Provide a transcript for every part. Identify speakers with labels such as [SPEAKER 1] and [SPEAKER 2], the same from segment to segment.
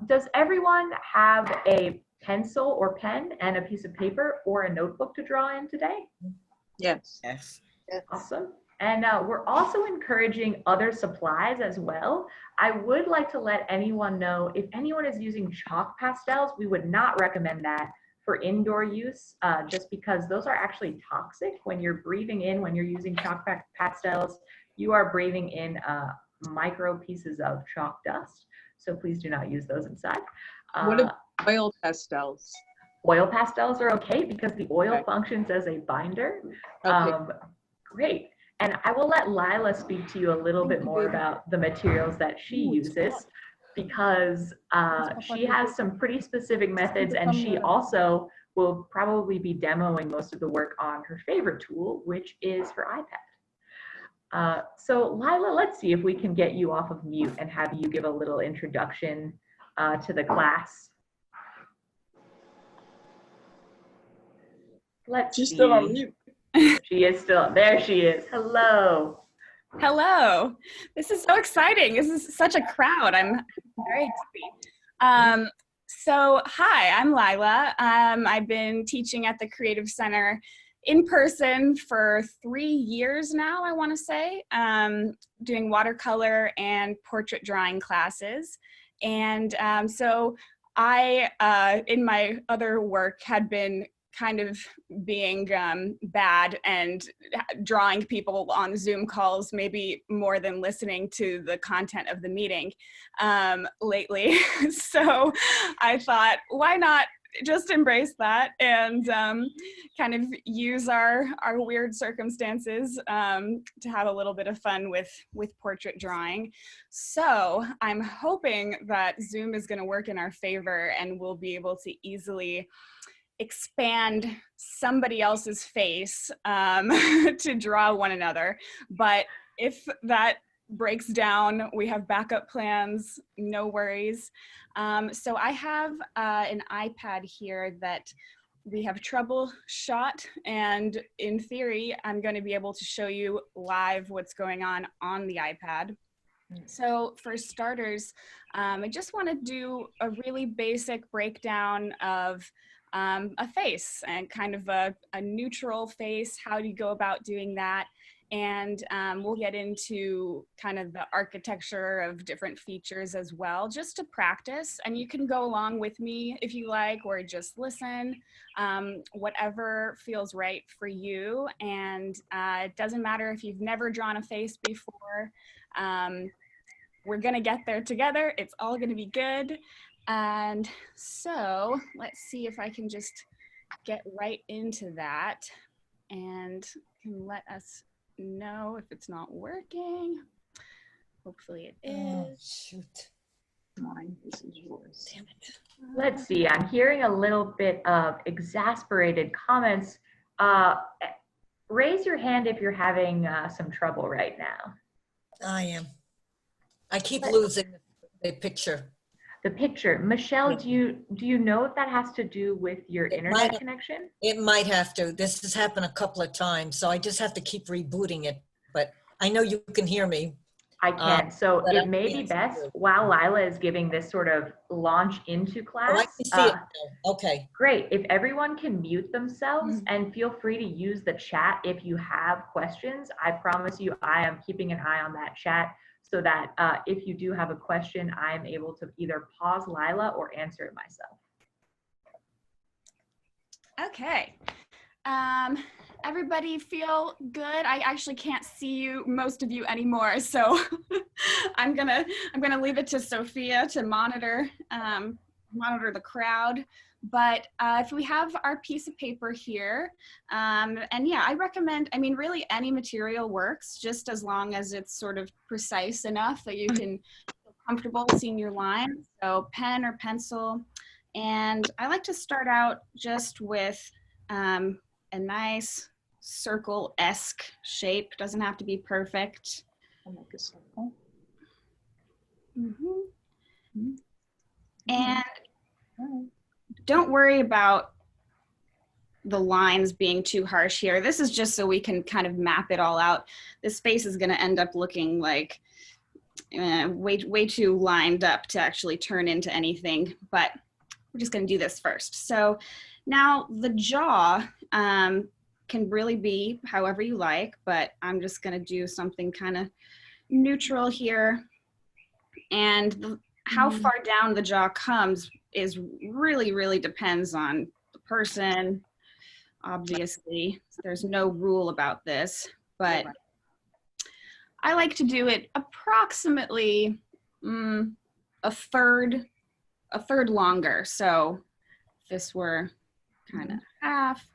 [SPEAKER 1] Does everyone have a pencil or pen and a piece of paper or a notebook to draw in today?
[SPEAKER 2] Yes.
[SPEAKER 3] Yes.
[SPEAKER 1] Awesome. And we're also encouraging other supplies as well. I would like to let anyone know if anyone is using chalk pastels, we would not recommend that for indoor use, just because those are actually toxic. When you're breathing in, when you're using chalk pastels, you are breathing in micro pieces of chalk dust. So please do not use those inside.
[SPEAKER 2] What about oil pastels?
[SPEAKER 1] Oil pastels are okay because the oil functions as a binder.
[SPEAKER 2] Okay.
[SPEAKER 1] Great. And I will let Lila speak to you a little bit more about the materials that she uses, because she has some pretty specific methods, and she also will probably be demoing most of the work on her favorite tool, which is her iPad. So Lila, let's see if we can get you off of mute and have you give a little introduction to the class. Let's
[SPEAKER 2] She's
[SPEAKER 1] see.
[SPEAKER 2] still on mute.
[SPEAKER 1] She is still, there she is. Hello.
[SPEAKER 4] Hello. This is so exciting. This is such a crowd. I'm very happy. So hi, I'm Lila. I've been teaching at the Creative Center in person for 3 years now, I want to say, doing watercolor and portrait drawing classes. And so I, in my other work, had been kind of being bad and drawing people on Zoom calls, maybe more than listening to the content of the meeting lately. So I thought, why not just embrace that and kind of use our weird circumstances to have a little bit of fun with portrait drawing. So I'm hoping that Zoom is going to work in our favor and we'll be able to easily expand somebody else's face to draw one another. But if that breaks down, we have backup plans, no worries. So I have an iPad here that we have troubleshot, and in theory, I'm going to be able to show you live what's going on the iPad. So for starters, I just want to do a really basic breakdown of a face and kind of a neutral face. How do you go about doing that? And we'll get into kind of the architecture of different features as well, just to practice. And you can go along with me if you like, or just listen, whatever feels right for you. And it doesn't matter if you've never drawn a face before. We're gonna get there together. It's all gonna be good. And so let's see if I can just get right into that and can let us know if it's not working. Hopefully it is.
[SPEAKER 3] Oh, shoot.
[SPEAKER 2] Mine, this is yours.
[SPEAKER 3] Damn it.
[SPEAKER 1] Let's see. I'm hearing a little bit of exasperated comments. Raise your hand if you're having some trouble right now.
[SPEAKER 3] I am. I keep losing the picture.
[SPEAKER 1] The picture. Michelle, do you know if that has to do with your internet
[SPEAKER 3] might,
[SPEAKER 1] connection?
[SPEAKER 3] It might have to. This has happened a couple of times, so I just have to keep rebooting it. But I know you can hear me.
[SPEAKER 1] I can. So it may be best while Lila is giving this sort of launch into class.
[SPEAKER 3] Oh, I can see it now. Okay.
[SPEAKER 1] Great. If everyone can mute themselves and feel free to use the chat if you have questions. I promise you, I am keeping an eye on that chat, so that if you do have a question, I'm able to either pause Lila or answer it myself.
[SPEAKER 4] Okay. Everybody feel good? I actually can't see you, most of you anymore, so I'm gonna leave it to Sophia to monitor the crowd. But if we have our piece of paper here, and yeah, I recommend, I mean, really any material works, just as long as it's sort of precise enough that you can feel comfortable seeing your lines. So pen or pencil. And I like to start out just with a nice circle-esque shape. Doesn't have to be perfect.
[SPEAKER 2] I'll make a circle.
[SPEAKER 4] And don't worry about the lines being too harsh here. This is just so we can kind of map it all out. This face is going to end up looking like way too lined up to actually turn into anything, but we're just gonna do this first. So now the jaw can really be however you like, but I'm just gonna do something kind of neutral here. And how far down the jaw comes is really depends on the person. Obviously, there's no rule about this, but I like to do it approximately a third longer. So if this were kind of half,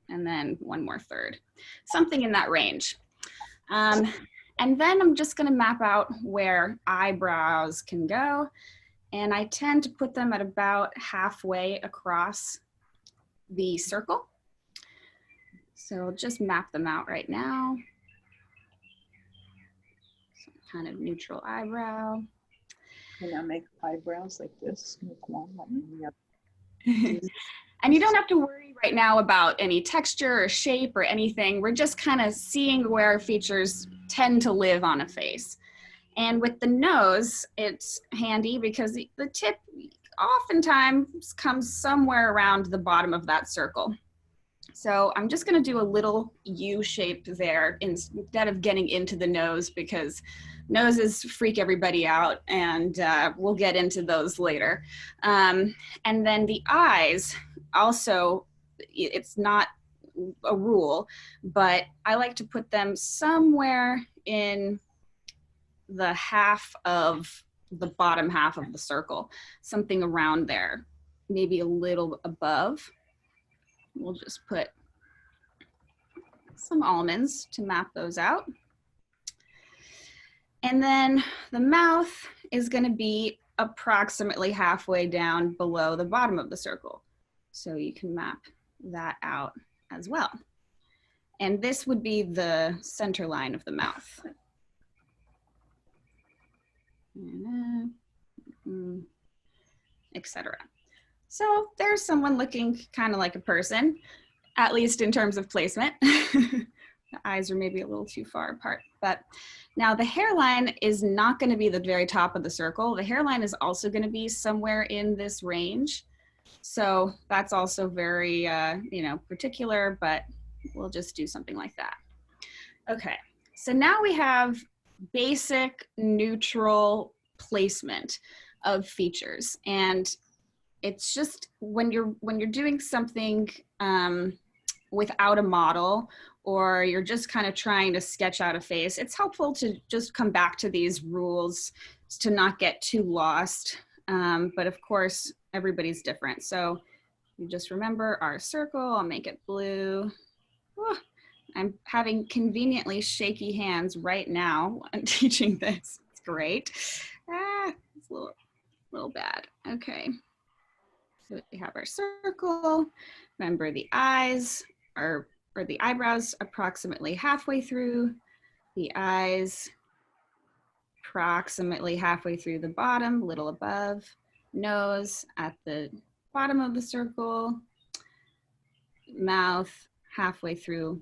[SPEAKER 4] and then one more third, something in that range. And then I'm just gonna map out where eyebrows can go. And I tend to put them at about halfway across the circle. So I'll just map them out right now. Some kind of neutral eyebrow.
[SPEAKER 2] Can I make eyebrows like this? Make one like the other.
[SPEAKER 4] And you don't have to worry right now about any texture or shape or anything. We're just kind of seeing where features tend to live on a face. And with the nose, it's handy because the tip oftentimes comes somewhere around the bottom of that circle. So I'm just gonna do a little U shape there instead of getting into the nose, because noses freak everybody out, and we'll get into those later. And then the eyes, also, it's not a rule, but I like to put them somewhere in the half of the bottom half of the circle, something around there, maybe a little above. We'll just put some almonds to map those out. And then the mouth is going to be approximately halfway down below the bottom of the circle. So you can map that out as well. And this would be the center line of the mouth. Etc. So there's someone looking kind of like a person, at least in terms of placement. The eyes are maybe a little too far apart, but now the hairline is not going to be the very top of the circle. The hairline is also going to be somewhere in this range. So that's also very, particular, but we'll just do something like that. Okay, so now we have basic neutral placement of features, and it's just when you're doing something without a model, or you're just kind of trying to sketch out a face, it's helpful to just come back to these rules to not get too lost. But of course, everybody's different. So you just remember our circle. I'll make it blue. Oh, I'm having conveniently shaky hands right now when teaching this. It's great. It's a little bad. Okay. So we have our circle. Remember the eyes or the eyebrows approximately halfway through. The eyes approximately halfway through the bottom, a little above. Nose at the bottom of the circle. Mouth halfway through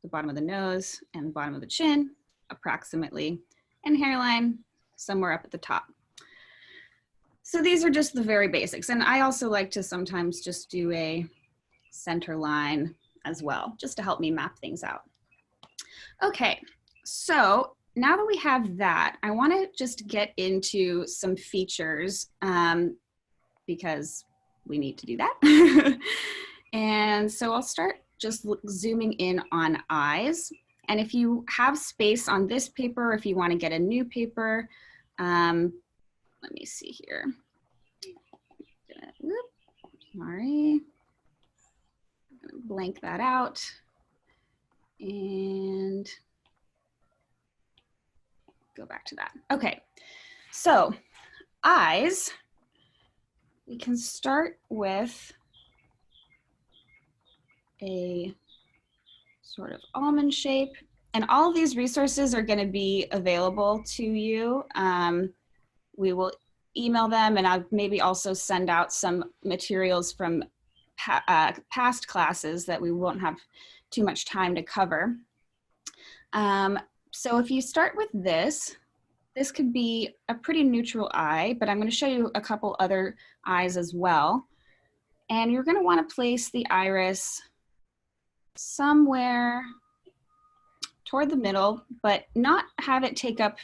[SPEAKER 4] the bottom of the nose and the bottom of the chin, approximately. And hairline somewhere up at the top. So these are just the very basics. And I also like to sometimes just do a center line as well, just to help me map things out. Okay, so now that we have that, I want to just get into some features because we need to do that. And so I'll start just zooming in on eyes. And if you have space on this paper, if you want to get a new paper, let me see here. Sorry. I'm going to blank that out. And go back to that. Okay, so eyes, we can start with a sort of almond shape. And all of these resources are going to be available to you. We will email them, and I'll maybe also send out some materials from past classes that we won't have too much time to cover. So if you start with this, this could be a pretty neutral eye, but I'm going to show you a couple other eyes as well. And you're going to want to place the iris somewhere toward the middle, but not have it take up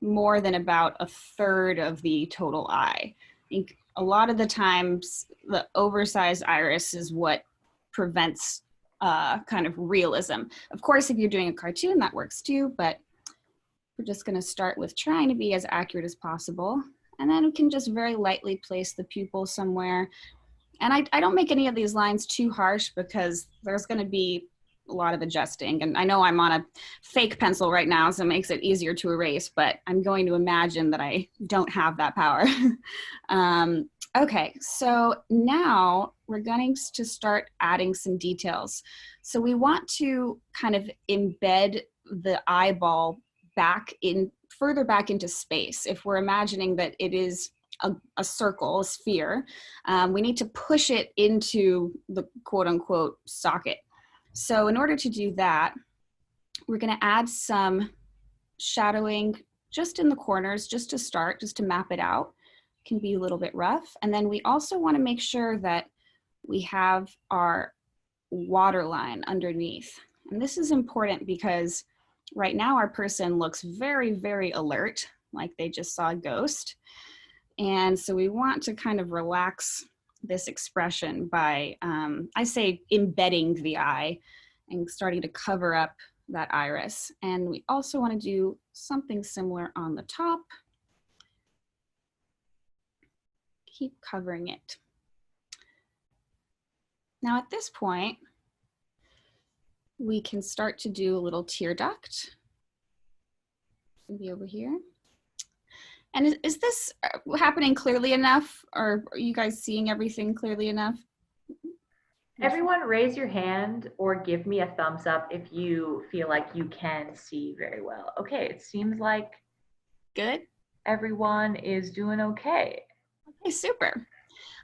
[SPEAKER 4] more than about a third of the total eye. I think a lot of the times the oversized iris is what prevents kind of realism. Of course, if you're doing a cartoon, that works too, but we're just going to start with trying to be as accurate as possible. And then we can just very lightly place the pupil somewhere. And I don't make any of these lines too harsh because there's going to be a lot of adjusting. And I know I'm on a fake pencil right now, so it makes it easier to erase, but I'm going to imagine that I don't have that power. Okay, so now we're going to start adding some details. So we want to kind of embed the eyeball further back into space. If we're imagining that it is a circle, a sphere, we need to push it into the quote unquote socket. So in order to do that, we're going to add some shadowing just in the corners, just to start, just to map it out. It can be a little bit rough. And then we also want to make sure that we have our waterline underneath. And this is important because right now our person looks very, very alert, like they just saw a ghost. And so we want to kind of relax this expression by, I say, embedding the eye and starting to cover up that iris. And we also want to do something similar on the top. Keep covering it. Now at this point, we can start to do a little tear duct. Maybe over here. And is this happening clearly enough, or are you guys seeing everything clearly enough?
[SPEAKER 1] Everyone raise your hand or give me a thumbs up if you feel like you can see very well. Okay, it seems like
[SPEAKER 4] Good.
[SPEAKER 1] everyone is doing okay.
[SPEAKER 4] Okay, super.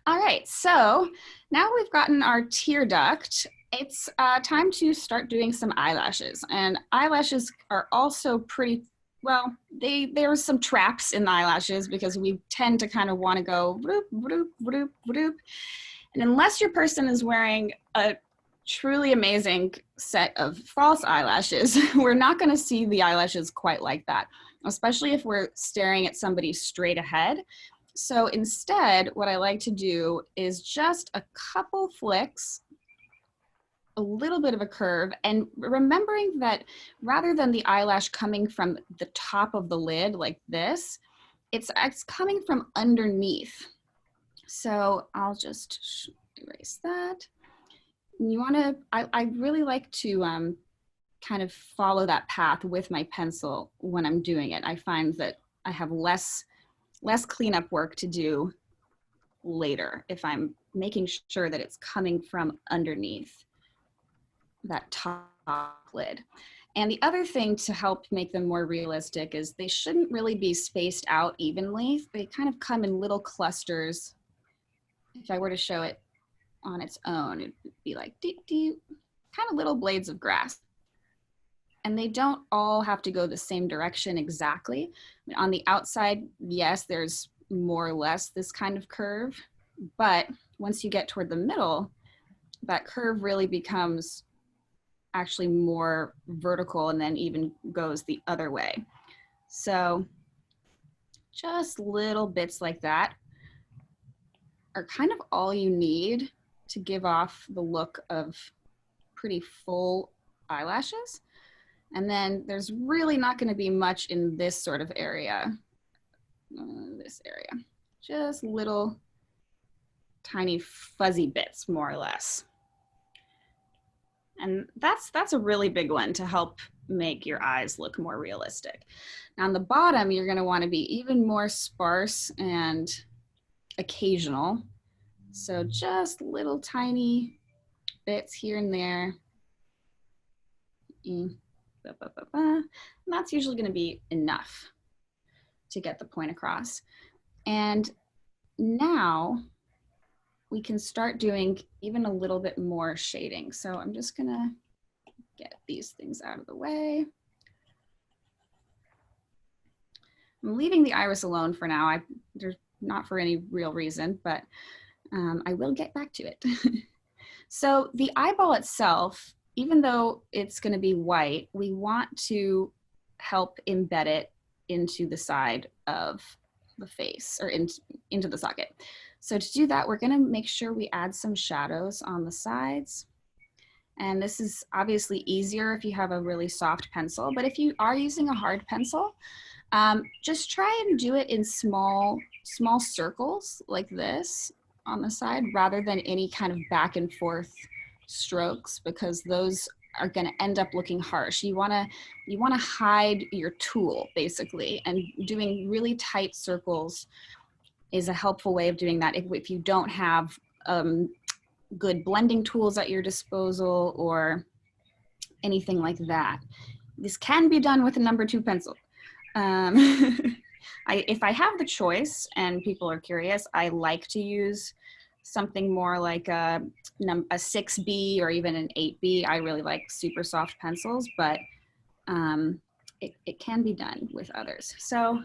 [SPEAKER 4] All right, so now we've gotten our tear duct. It's time to start doing some eyelashes. And eyelashes are also pretty, well, there are some traps in the eyelashes because we tend to kind of want to go bloop, bloop, bloop, bloop. And unless your person is wearing a truly amazing set of false eyelashes, we're not going to see the eyelashes quite like that, especially if we're staring at somebody straight ahead. So instead, what I like to do is just a couple flicks, a little bit of a curve, and remembering that rather than the eyelash coming from the top of the lid like this, it's coming from underneath. So I'll just erase that. You want to, I really like to kind of follow that path with my pencil when I'm doing it. I find that I have less cleanup work to do later if I'm making sure that it's coming from underneath that top lid. And the other thing to help make them more realistic is they shouldn't really be spaced out evenly. They kind of come in little clusters. If I were to show it on its own, it'd be like kind of little blades of grass. And they don't all have to go the same direction exactly. On the outside, yes, there's more or less this kind of curve, but once you get toward the middle, that curve really becomes actually more vertical and then even goes the other way. So just little bits like that are kind of all you need to give off the look of pretty full eyelashes. And then there's really not going to be much in this sort of area, this area, just little tiny fuzzy bits, more or less. And that's a really big one to help make your eyes look more realistic. Now on the bottom, you're going to want to be even more sparse and occasional. So just little tiny bits here and there. And that's usually going to be enough to get the point across. And now we can start doing even a little bit more shading. So I'm just going to get these things out of the way. I'm leaving the iris alone for now. There's not for any real reason, but I will get back to it. So the eyeball itself, even though it's going to be white, we want to help embed it into the side of the face, or into the socket. So to do that, we're going to make sure we add some shadows on the sides. And this is obviously easier if you have a really soft pencil, but if you are using a hard pencil, just try and do it in small circles like this on the side, rather than any kind of back and forth strokes, because those are going to end up looking harsh. You want to hide your tool basically, and doing really tight circles is a helpful way of doing that if you don't have good blending tools at your disposal or anything like that. This can be done with a number 2 pencil. If I have the choice and people are curious, I like to use something more like a 6B or even an 8B. I really like super soft pencils, but it can be done with others. So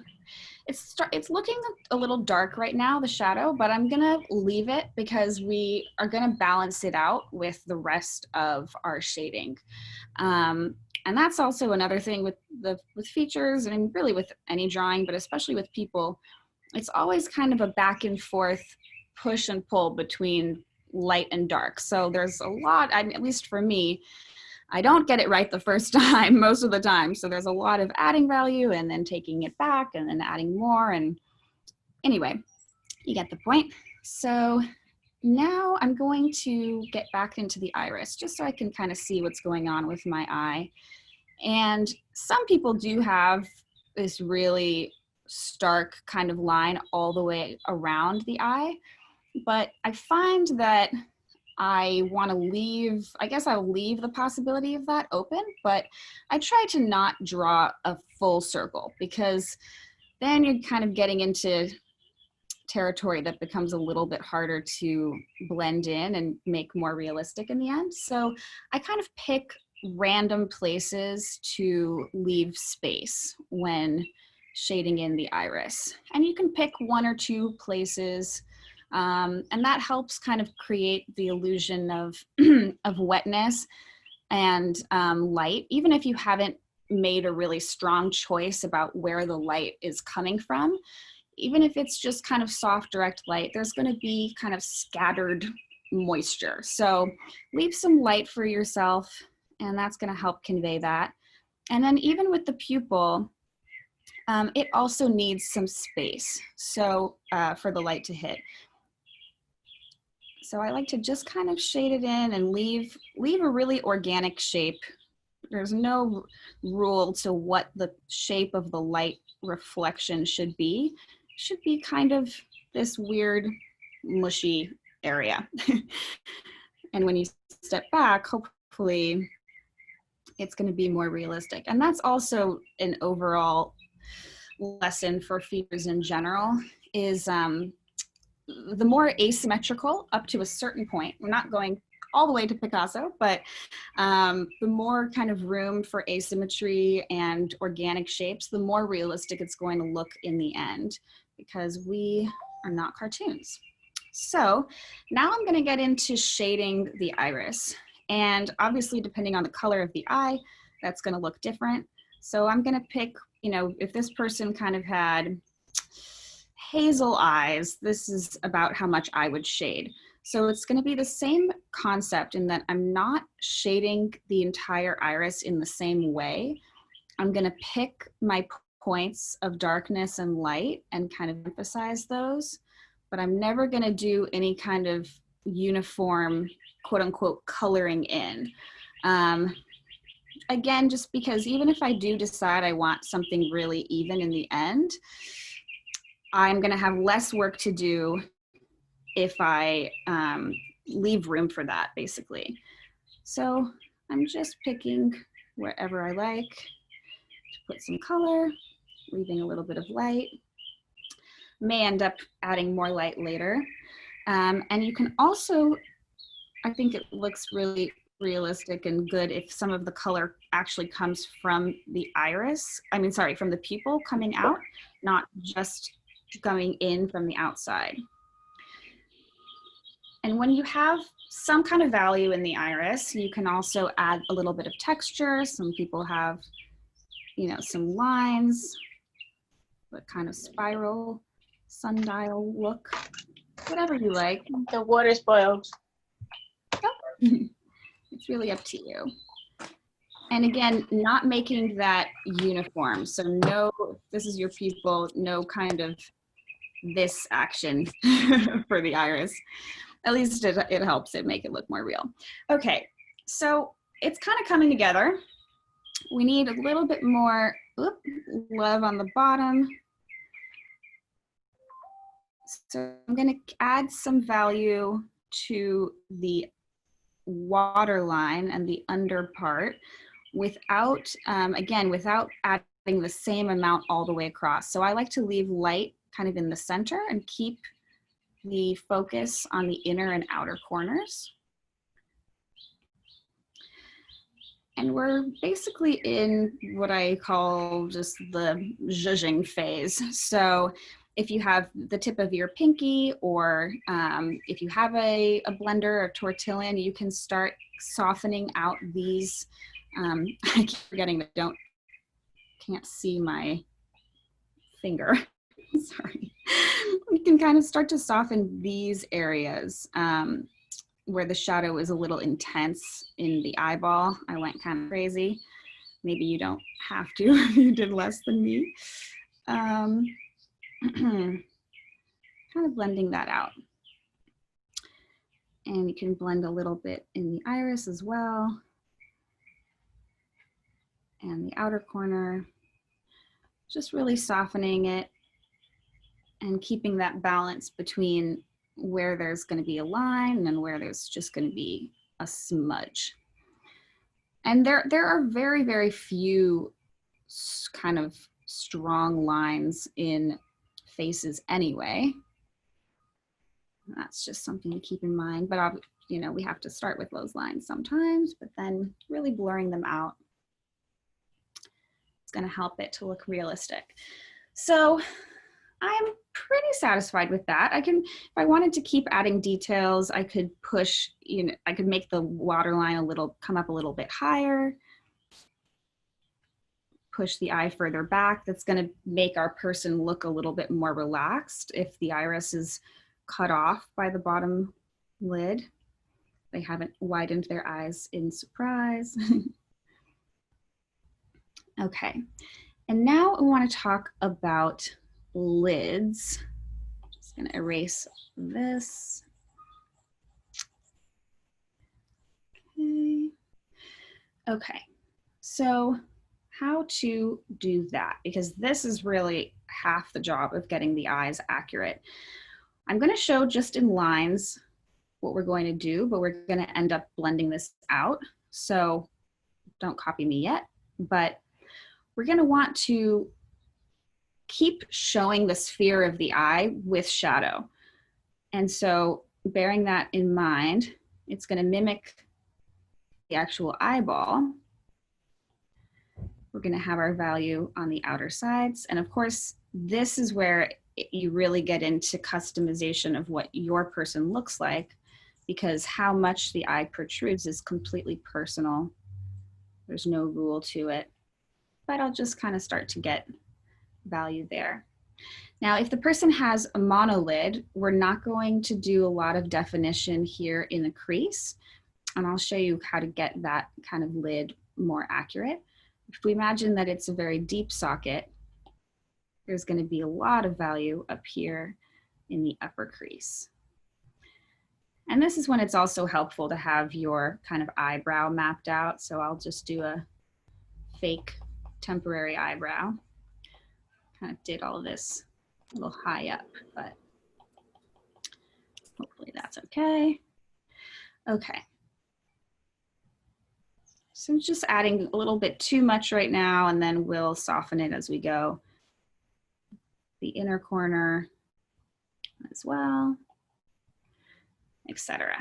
[SPEAKER 4] it's looking a little dark right now, the shadow, but I'm gonna leave it because we are gonna balance it out with the rest of our shading. And that's also another thing with features, and really with any drawing, but especially with people, it's always kind of a back and forth push and pull between light and dark. So there's a lot, at least for me, I don't get it right the first time most of the time. So there's a lot of adding value and then taking it back and then adding more. And anyway, you get the point. So now I'm going to get back into the iris just so I can kind of see what's going on with my eye. And some people do have this really stark kind of line all the way around the eye, but I find that I want to leave, I guess I'll leave the possibility of that open, but I try to not draw a full circle, because then you're kind of getting into territory that becomes a little bit harder to blend in and make more realistic in the end. So I kind of pick random places to leave space when shading in the iris. And you can pick 1 or 2 places, and that helps kind of create the illusion of, of wetness and light, even if you haven't made a really strong choice about where the light is coming from. Even if it's just kind of soft, direct light, there's going to be kind of scattered moisture. So leave some light for yourself, and that's going to help convey that. And then even with the pupil, it also needs some space, so for the light to hit. So I like to just kind of shade it in and leave a really organic shape. There's no rule to what the shape of the light reflection should be. It should be kind of this weird, mushy area. And when you step back, hopefully it's going to be more realistic. And that's also an overall lesson for features in general, is the more asymmetrical up to a certain point, we're not going all the way to Picasso, but the more kind of room for asymmetry and organic shapes, the more realistic it's going to look in the end, because we are not cartoons. So now I'm going to get into shading the iris. And obviously, depending on the color of the eye, that's going to look different. So I'm going to pick, you know, if this person kind of had hazel eyes, this is about how much I would shade. So it's going to be the same concept in that I'm not shading the entire iris in the same way. I'm going to pick my points of darkness and light and kind of emphasize those, but I'm never going to do any kind of uniform, quote unquote, coloring in. Again, just because even if I do decide I want something really even in the end, I'm going to have less work to do if I leave room for that, basically. So I'm just picking wherever I like to put some color, leaving a little bit of light. May end up adding more light later. And you can also, I think it looks really realistic and good if some of the color actually comes from the iris. I mean, sorry, from the pupil coming out, not just going in from the outside. And when you have some kind of value in the iris, you can also add a little bit of texture. Some people have, you know, some lines, what kind of spiral, sundial look, whatever you like.
[SPEAKER 2] The water's boiled.
[SPEAKER 4] It's really up to you. And again, not making that uniform. So no, this is your pupil, no kind of this action for the iris. At least it helps it make it look more real. Okay, so it's kind of coming together. We need a little bit more love on the bottom. So I'm gonna add some value to the waterline and the under part without, again, without adding the same amount all the way across. So I like to leave light kind of in the center and keep the focus on the inner and outer corners. And we're basically in what I call just the zhuzhing phase. So if you have the tip of your pinky, or if you have a blender or tortillon, you can start softening out these. I keep forgetting that can't see my finger. Sorry. You can kind of start to soften these areas where the shadow is a little intense in the eyeball. I went kind of crazy. Maybe you don't have to if you did less than me. Kind of blending that out. And you can blend a little bit in the iris as well. And the outer corner. Just really softening it and keeping that balance between where there's going to be a line and where there's just going to be a smudge. And there are very, very few kind of strong lines in faces anyway. That's just something to keep in mind. But you know, we have to start with those lines sometimes, but then really blurring them out, it's going to help it to look realistic. So I'm pretty satisfied with that. I can, if I wanted to keep adding details, I could push, you know, I could make the waterline come up a little bit higher, push the eye further back. That's going to make our person look a little bit more relaxed if the iris is cut off by the bottom lid. They haven't widened their eyes in surprise. Okay, and now I want to talk about lids. I'm just going to erase this. Okay, so how to do that, because this is really half the job of getting the eyes accurate. I'm going to show just in lines what we're going to do, but we're going to end up blending this out. So don't copy me yet, but we're going to want to keep showing the sphere of the eye with shadow. And so bearing that in mind, it's going to mimic the actual eyeball. We're going to have our value on the outer sides. And of course, this is where you really get into customization of what your person looks like, because how much the eye protrudes is completely personal. There's no rule to it, but I'll just kind of start to get value there. Now, if the person has a monolid, we're not going to do a lot of definition here in the crease, and I'll show you how to get that kind of lid more accurate. If we imagine that it's a very deep socket, there's going to be a lot of value up here in the upper crease. And this is when it's also helpful to have your kind of eyebrow mapped out. So I'll just do a fake temporary eyebrow. Kind of did all this a little high up, but hopefully that's okay. Okay. So I'm just adding a little bit too much right now, and then we'll soften it as we go. The inner corner as well, etc.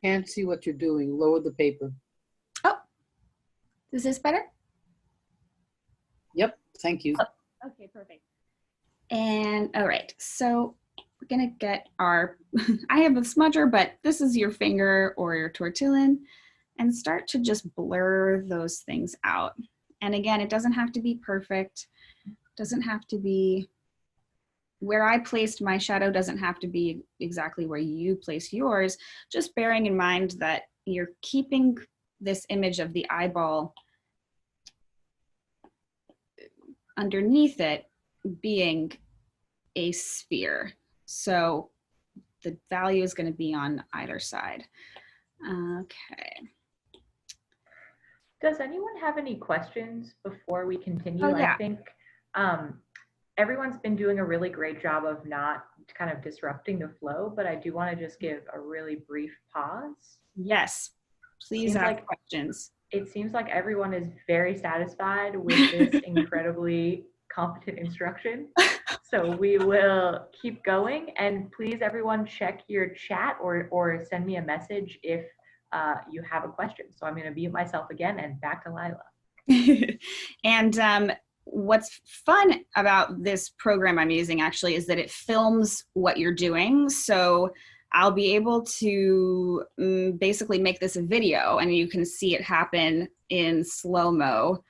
[SPEAKER 5] Can't see what you're doing. Lower the paper.
[SPEAKER 4] Oh, is this better?
[SPEAKER 5] Yep, thank you.
[SPEAKER 4] Okay, perfect. And all right, so we're gonna get our, I have a smudger, but this is your finger or your tortillon, and start to just blur those things out. And again, it doesn't have to be perfect. Doesn't have to be, where I placed my shadow doesn't have to be exactly where you place yours, just bearing in mind that you're keeping this image of the eyeball underneath it being a sphere. So the value is going to be on either side. Okay.
[SPEAKER 1] Does anyone have any questions before we continue?
[SPEAKER 4] Oh, yeah.
[SPEAKER 1] I think everyone's been doing a really great job of not kind of disrupting the flow, but I do want to just give a really brief pause.
[SPEAKER 4] Yes, please ask questions.
[SPEAKER 1] It seems like everyone is very satisfied with this incredibly competent instruction. So we will keep going, and please everyone check your chat or send me a message if you have a question. So I'm going to mute myself again and back to Lila.
[SPEAKER 4] And what's fun about this program I'm using actually is that it films what you're doing. So I'll be able to basically make this a video, and you can see it happen in slow-mo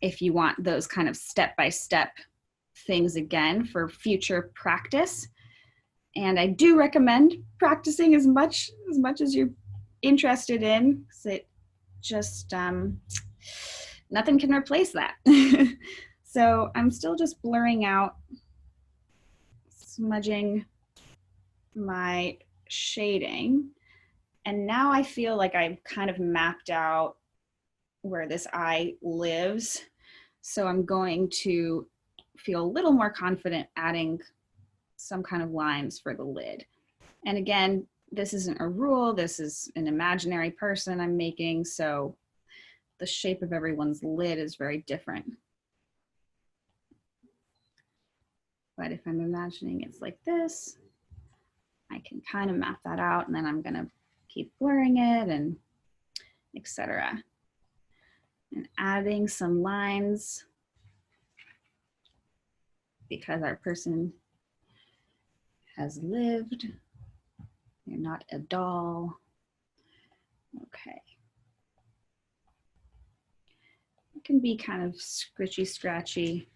[SPEAKER 4] if you want those kind of step-by-step things again for future practice. And I do recommend practicing as much as you're interested in, because it just, nothing can replace that. So I'm still just blurring out, smudging my shading. And now I feel like I've kind of mapped out where this eye lives. So I'm going to feel a little more confident adding some kind of lines for the lid. And again, this isn't a rule, this is an imaginary person I'm making, so the shape of everyone's lid is very different. But if I'm imagining it's like this, I can kind of map that out, and then I'm gonna keep blurring it and etc. And adding some lines because our person has lived. They're not a doll. Okay. It can be kind of scritchy, scratchy.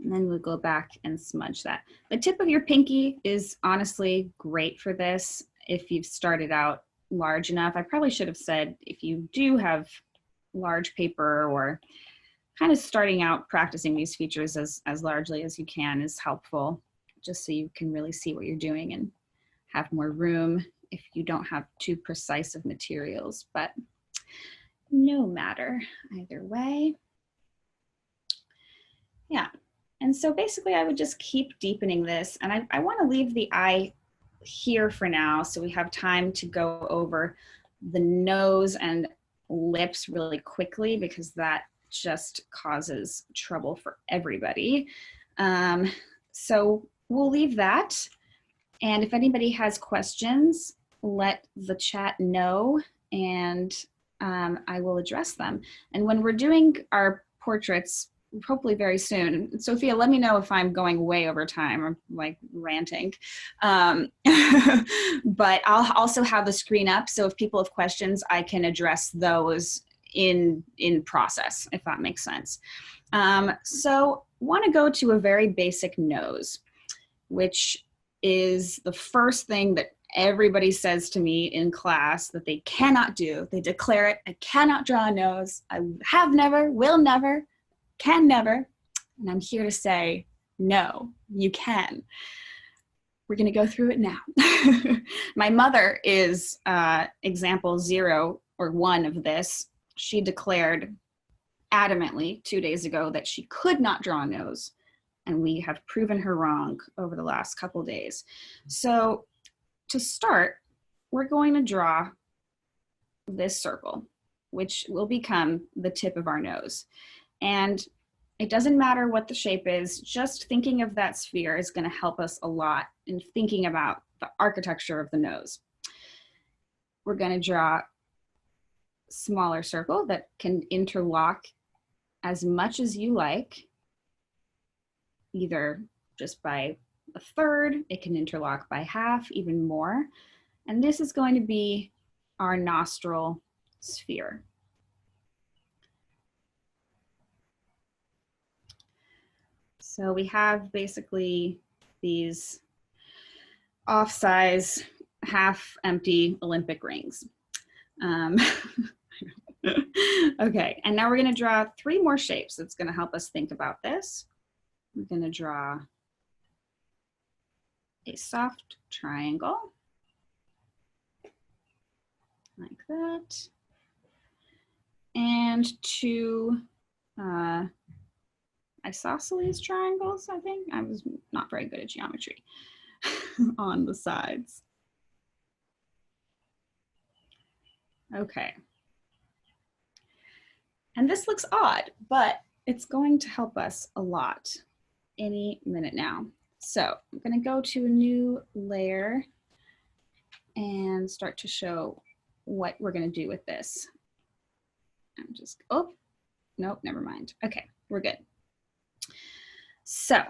[SPEAKER 4] And then we'll go back and smudge that. The tip of your pinky is honestly great for this if you've started out large enough. I probably should have said if you do have large paper or kind of starting out practicing these features as largely as you can is helpful, just so you can really see what you're doing and have more room if you don't have too precise of materials, but no matter either way. Yeah, and so basically I would just keep deepening this, and I want to leave the eye here for now so we have time to go over the nose and lips really quickly, because that just causes trouble for everybody. So we'll leave that. And if anybody has questions, let the chat know, and I will address them. And when we're doing our portraits, hopefully very soon, Sophia, let me know if I'm going way over time or like ranting. But I'll also have the screen up, so if people have questions, I can address those in process, if that makes sense. So want to go to a very basic nose, which is the first thing that everybody says to me in class that they cannot do. They declare it, I cannot draw a nose. I have never, will never, can never. And I'm here to say, no, you can. We're gonna go through it now. My mother is example 0 or 1 of this. She declared adamantly 2 days ago that she could not draw a nose. And we have proven her wrong over the last couple days. So to start, we're going to draw this circle, which will become the tip of our nose. And it doesn't matter what the shape is, just thinking of that sphere is going to help us a lot in thinking about the architecture of the nose. we're going to draw smaller circle that can interlock as much as you like, either just by a third, it can interlock by half, even more. And this is going to be our nostril sphere. So we have basically these off-size, half-empty Olympic rings. Okay, and now we're gonna draw 3 more shapes that's gonna help us think about this. We're gonna draw a soft triangle, like that, and 2 isosceles triangles, I think. I was not very good at geometry on the sides. Okay. And this looks odd, but it's going to help us a lot any minute now. So I'm going to go to a new layer and start to show what we're going to do with this. I'm just, oh, nope, never mind. Okay, we're good. So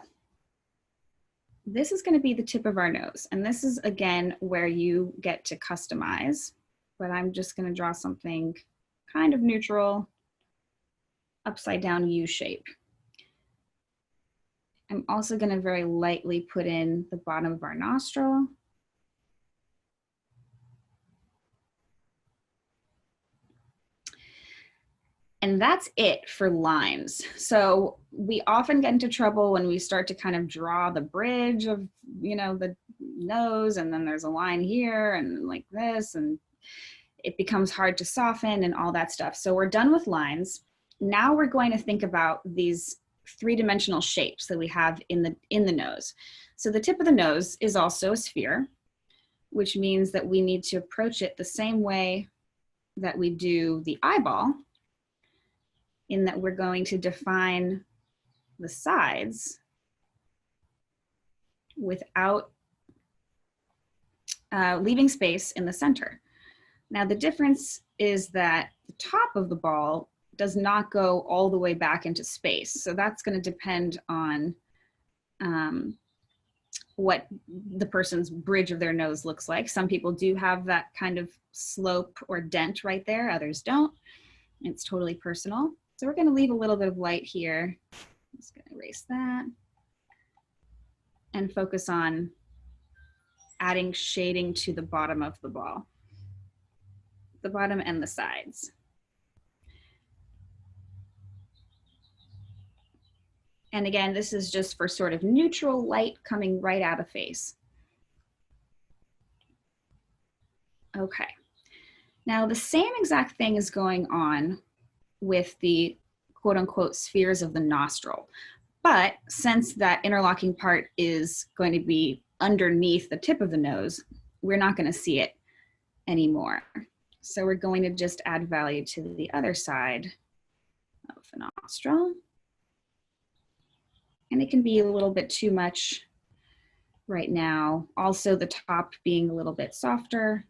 [SPEAKER 4] this is going to be the tip of our nose. And this is, again, where you get to customize. But I'm just going to draw something kind of neutral, upside down U shape. I'm also going to very lightly put in the bottom of our nostril. And that's it for lines. So we often get into trouble when we start to kind of draw the bridge of, you know, the nose, and then there's a line here and like this, and it becomes hard to soften and all that stuff. So we're done with lines. Now we're going to think about these 3-dimensional shapes that we have in the nose. So the tip of the nose is also a sphere, which means that we need to approach it the same way that we do the eyeball, in that we're going to define the sides without leaving space in the center. Now the difference is that the top of the ball does not go all the way back into space. So that's going to depend on what the person's bridge of their nose looks like. Some people do have that kind of slope or dent right there, others don't. It's totally personal. So we're going to leave a little bit of light here. I'm just going to erase that and focus on adding shading to the bottom of the ball, the bottom and the sides. And again, this is just for sort of neutral light coming right out of face. Okay. Now the same exact thing is going on with the quote unquote spheres of the nostril. But since that interlocking part is going to be underneath the tip of the nose, we're not going to see it anymore. So we're going to just add value to the other side of the nostril. And it can be a little bit too much right now. Also the top being a little bit softer.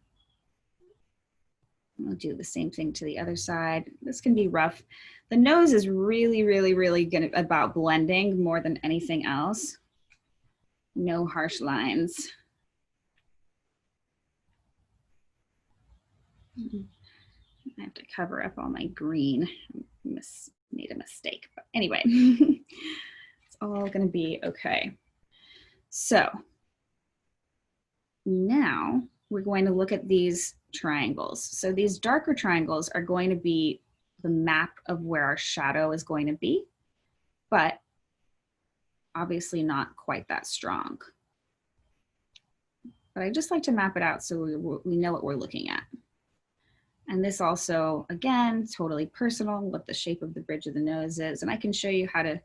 [SPEAKER 4] I'll do the same thing to the other side. This can be rough. The nose is really, really, really good about blending more than anything else. No harsh lines. I have to cover up all my green. Made a mistake, but anyway, it's all gonna be okay. So now we're going to look at these triangles. So these darker triangles are going to be the map of where our shadow is going to be, but obviously not quite that strong. But I just like to map it out so we know what we're looking at. And this also, again, totally personal, what the shape of the bridge of the nose is. And I can show you how to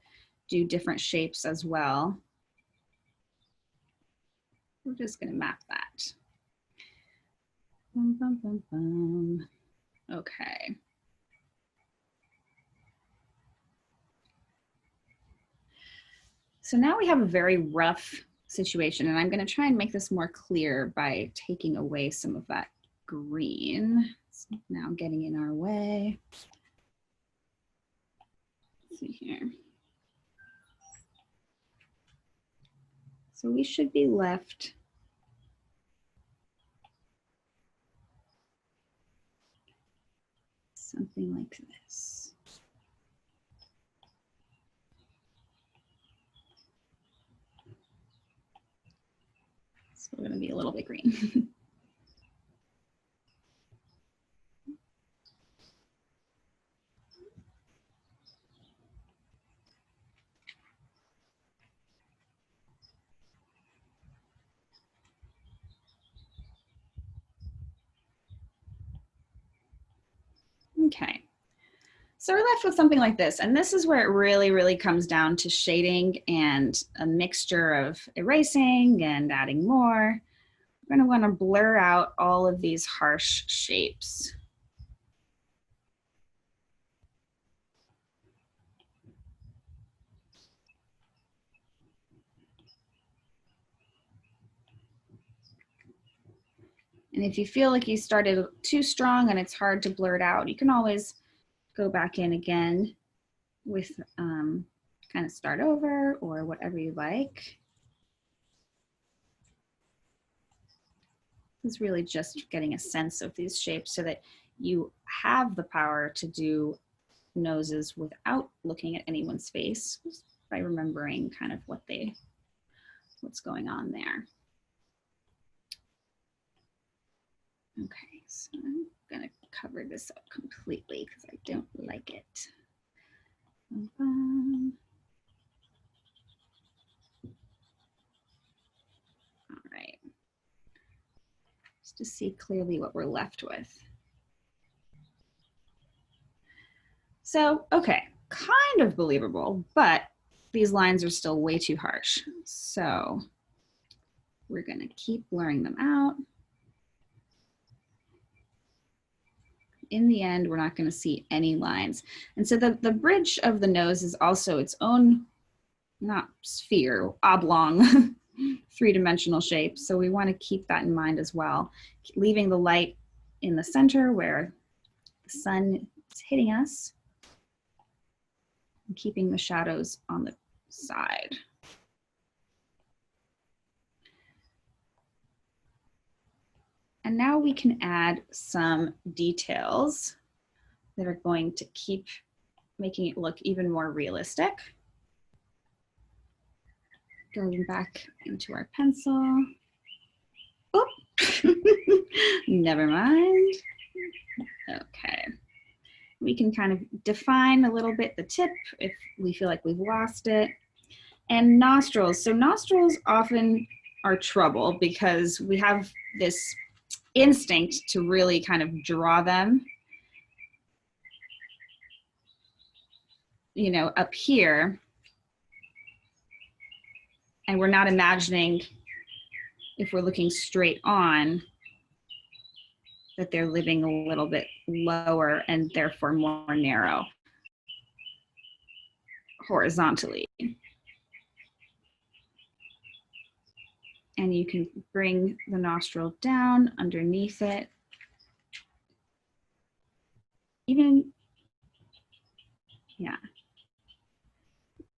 [SPEAKER 4] do different shapes as well. We're just gonna map that. Bum, bum, bum, bum. Okay. So now we have a very rough situation, and I'm going to try and make this more clear by taking away some of that green. It's now getting in our way. Let's see here. So we should be left something like this. So we're going to be a little bit green. Okay, so we're left with something like this, and this is where it really comes down to shading and a mixture of erasing and adding more. We're going to want to blur out all of these harsh shapes. And if you feel like you started too strong and it's hard to blur it out, you can always go back in again with kind of start over or whatever you like. It's really just getting a sense of these shapes so that you have the power to do noses without looking at anyone's face, just by remembering kind of what's going on there. Okay, so I'm gonna cover this up completely because I don't like it. All right, just to see clearly what we're left with. So, okay, kind of believable, but these lines are still way too harsh. So we're gonna keep blurring them out. In the end, we're not going to see any lines. And so the bridge of the nose is also its own, not sphere, oblong, three-dimensional shape. So we want to keep that in mind as well. Leaving the light in the center where the sun is hitting us, and keeping the shadows on the side. And now we can add some details that are going to keep making it look even more realistic. Going back into our pencil. Oop, never mind. Okay. We can kind of define a little bit the tip if we feel like we've lost it. And nostrils. So nostrils often are trouble because we have this instinct to really kind of draw them, you know, up here. And we're not imagining, if we're looking straight on, that they're living a little bit lower and therefore more narrow horizontally. And you can bring the nostril down underneath it. Even, yeah.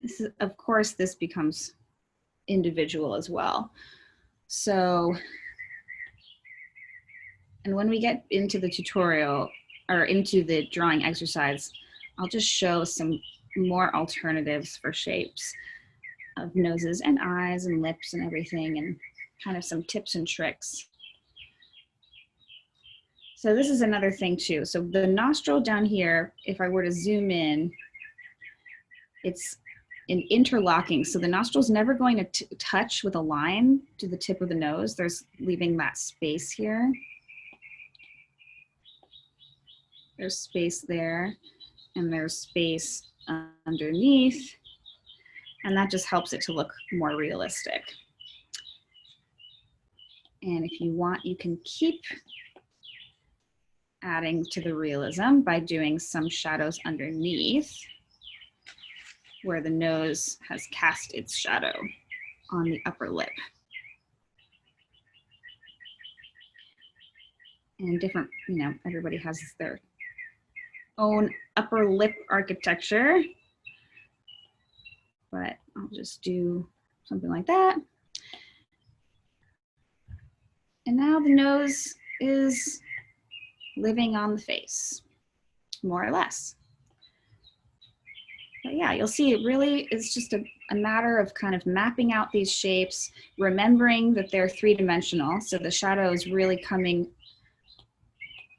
[SPEAKER 4] This is, of course, this becomes individual as well. So, and when we get into the tutorial or into the drawing exercise, I'll just show some more alternatives for shapes of noses and eyes and lips and everything, and kind of some tips and tricks. So this is another thing too. So the nostril down here, if I were to zoom in, it's an interlocking. So the nostril's never going to touch with a line to the tip of the nose. There's leaving that space here. There's space there, and there's space underneath. And that just helps it to look more realistic. And if you want, you can keep adding to the realism by doing some shadows underneath where the nose has cast its shadow on the upper lip. and different, you know, everybody has their own upper lip architecture, but I'll just do something like that. And now the nose is living on the face, more or less. But yeah, you'll see it really is just a matter of kind of mapping out these shapes, remembering that they're three-dimensional. So the shadow is really coming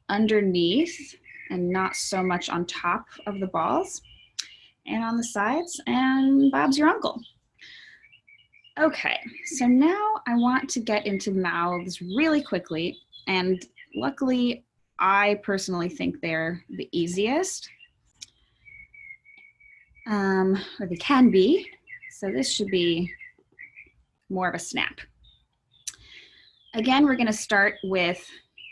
[SPEAKER 4] underneath and not so much on top of the balls and on the sides, and Bob's your uncle. Okay, so now I want to get into mouths really quickly, and luckily I personally think they're the easiest, or they can be. So this should be more of a snap. Again, we're gonna start with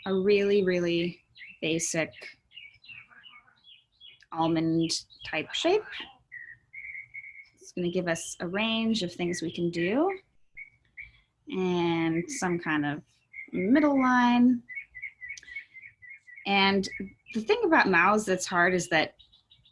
[SPEAKER 4] a really, really basic almond type shape. It's gonna give us a range of things we can do and some kind of middle line. And the thing about mouths that's hard is that,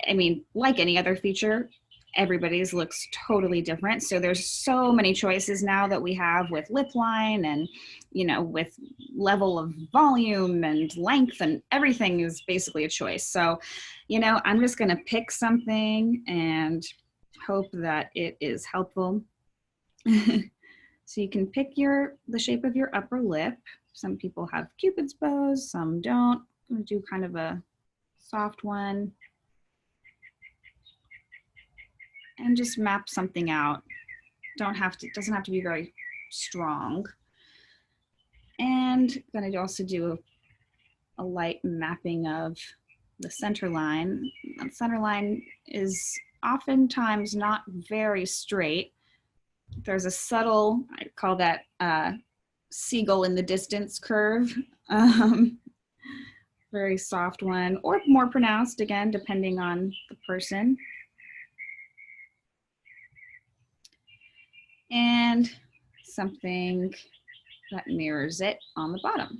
[SPEAKER 4] I mean, like any other feature, everybody's looks totally different. So there's so many choices now that we have with lip line and, you know, with level of volume and length, and everything is basically a choice. So, you know, I'm just gonna pick something and hope that it is helpful. So you can pick the shape of your upper lip. Some people have Cupid's bows, some don't. I'm gonna do kind of a soft one. And just map something out. Doesn't have to be very strong. And I'm gonna also do a light mapping of the center line. The center line is oftentimes not very straight. There's a subtle, I call that seagull in the distance curve. Very soft one, or more pronounced, again, depending on the person. And something that mirrors it on the bottom.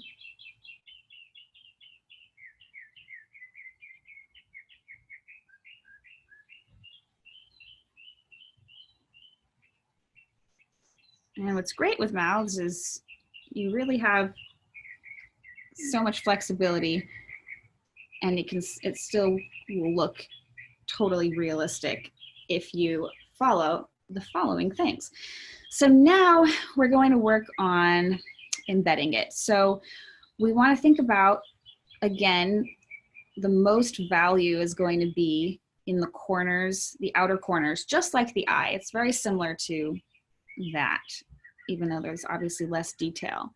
[SPEAKER 4] And what's great with mouths is you really have so much flexibility, and it still will look totally realistic if you follow the following things. So now we're going to work on embedding it. So we want to think about, again, the most value is going to be in the corners, the outer corners, just like the eye. It's very similar to that, even though there's obviously less detail.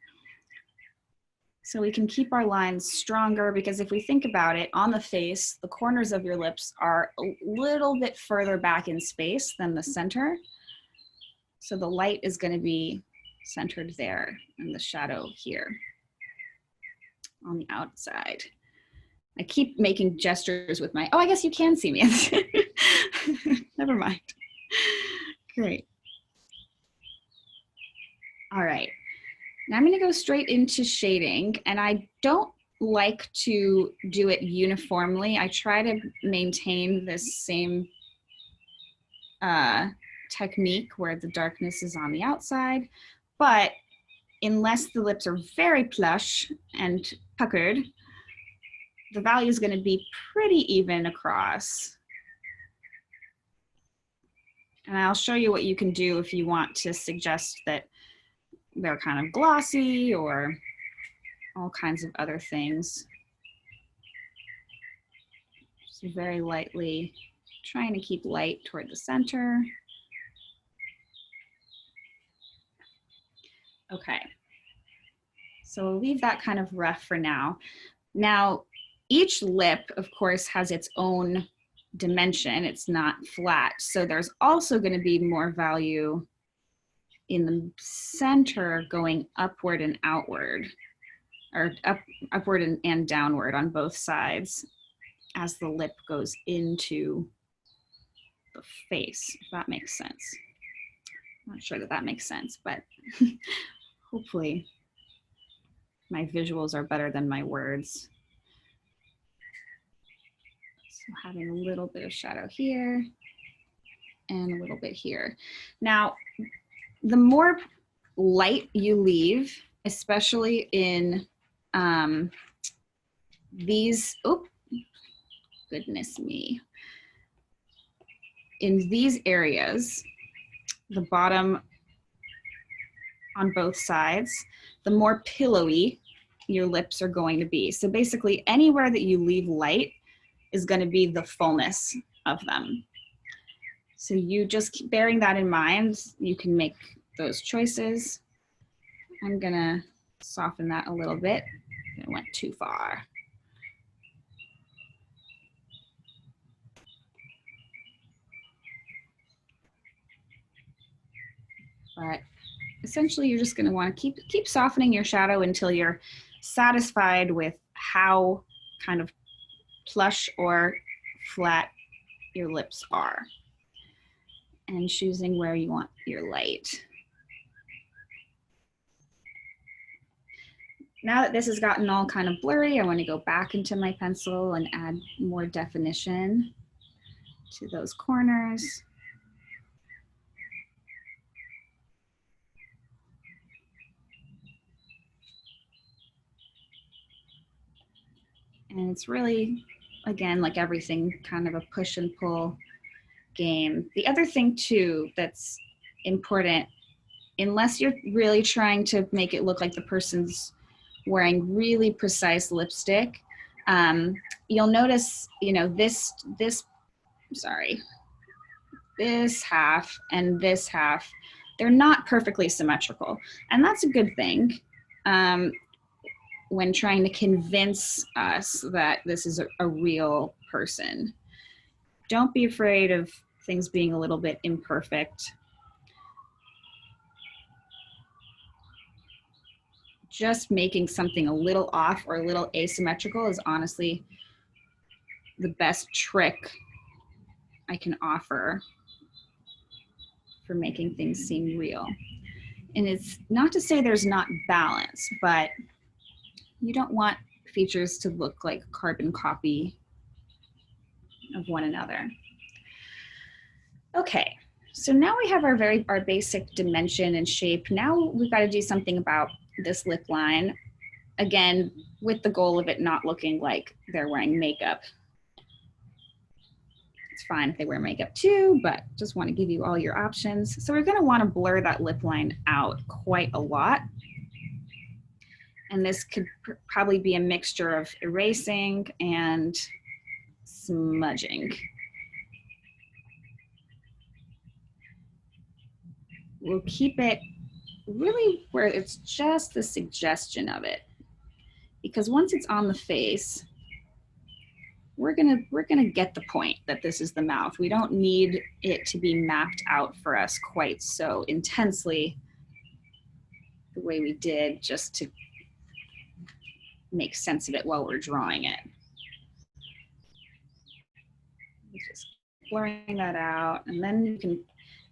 [SPEAKER 4] So we can keep our lines stronger, because if we think about it, on the face, the corners of your lips are a little bit further back in space than the center. So the light is going to be centered there and the shadow here on the outside. I keep making gestures with my, oh, I guess you can see me. Never mind. Great. All right. Now I'm going to go straight into shading, and I don't like to do it uniformly. I try to maintain this same technique where the darkness is on the outside, but unless the lips are very plush and puckered, the value is going to be pretty even across. And I'll show you what you can do if you want to suggest that they're kind of glossy or all kinds of other things. Just very lightly trying to keep light toward the center. Okay, so we'll leave that kind of rough for now. Now, each lip, of course, has its own dimension. It's not flat. So there's also going to be more value in the center going upward and outward, or upward and downward on both sides as the lip goes into the face, if that makes sense. I'm not sure that that makes sense, but hopefully my visuals are better than my words. So having a little bit of shadow here and a little bit here. Now, the more light you leave, especially in these, oh, goodness me. In these areas, the bottom on both sides, the more pillowy your lips are going to be. So basically anywhere that you leave light is going to be the fullness of them. So you just keep bearing that in mind, you can make those choices. I'm gonna soften that a little bit. It went too far. But essentially you're just gonna wanna keep softening your shadow until you're satisfied with how kind of plush or flat your lips are. And choosing where you want your light. Now that this has gotten all kind of blurry, I want to go back into my pencil and add more definition to those corners. And it's really, again, like everything, kind of a push and pull game. The other thing too that's important, unless you're really trying to make it look like the person's wearing really precise lipstick, you'll notice, you know, this half and this half, they're not perfectly symmetrical. And that's a good thing when trying to convince us that this is a real person. Don't be afraid of things being a little bit imperfect. Just making something a little off or a little asymmetrical is honestly the best trick I can offer for making things seem real. And it's not to say there's not balance, but you don't want features to look like carbon copy of one another. Okay, so now we have our basic dimension and shape. Now we've got to do something about this lip line, again, with the goal of it not looking like they're wearing makeup. It's fine if they wear makeup too, but just want to give you all your options. So we're going to want to blur that lip line out quite a lot. And this could probably be a mixture of erasing and smudging. We'll keep it really where it's just the suggestion of it, because once it's on the face, we're gonna get the point that this is the mouth. We don't need it to be mapped out for us quite so intensely the way we did, just to make sense of it while we're drawing it. Just blurring that out, and then you can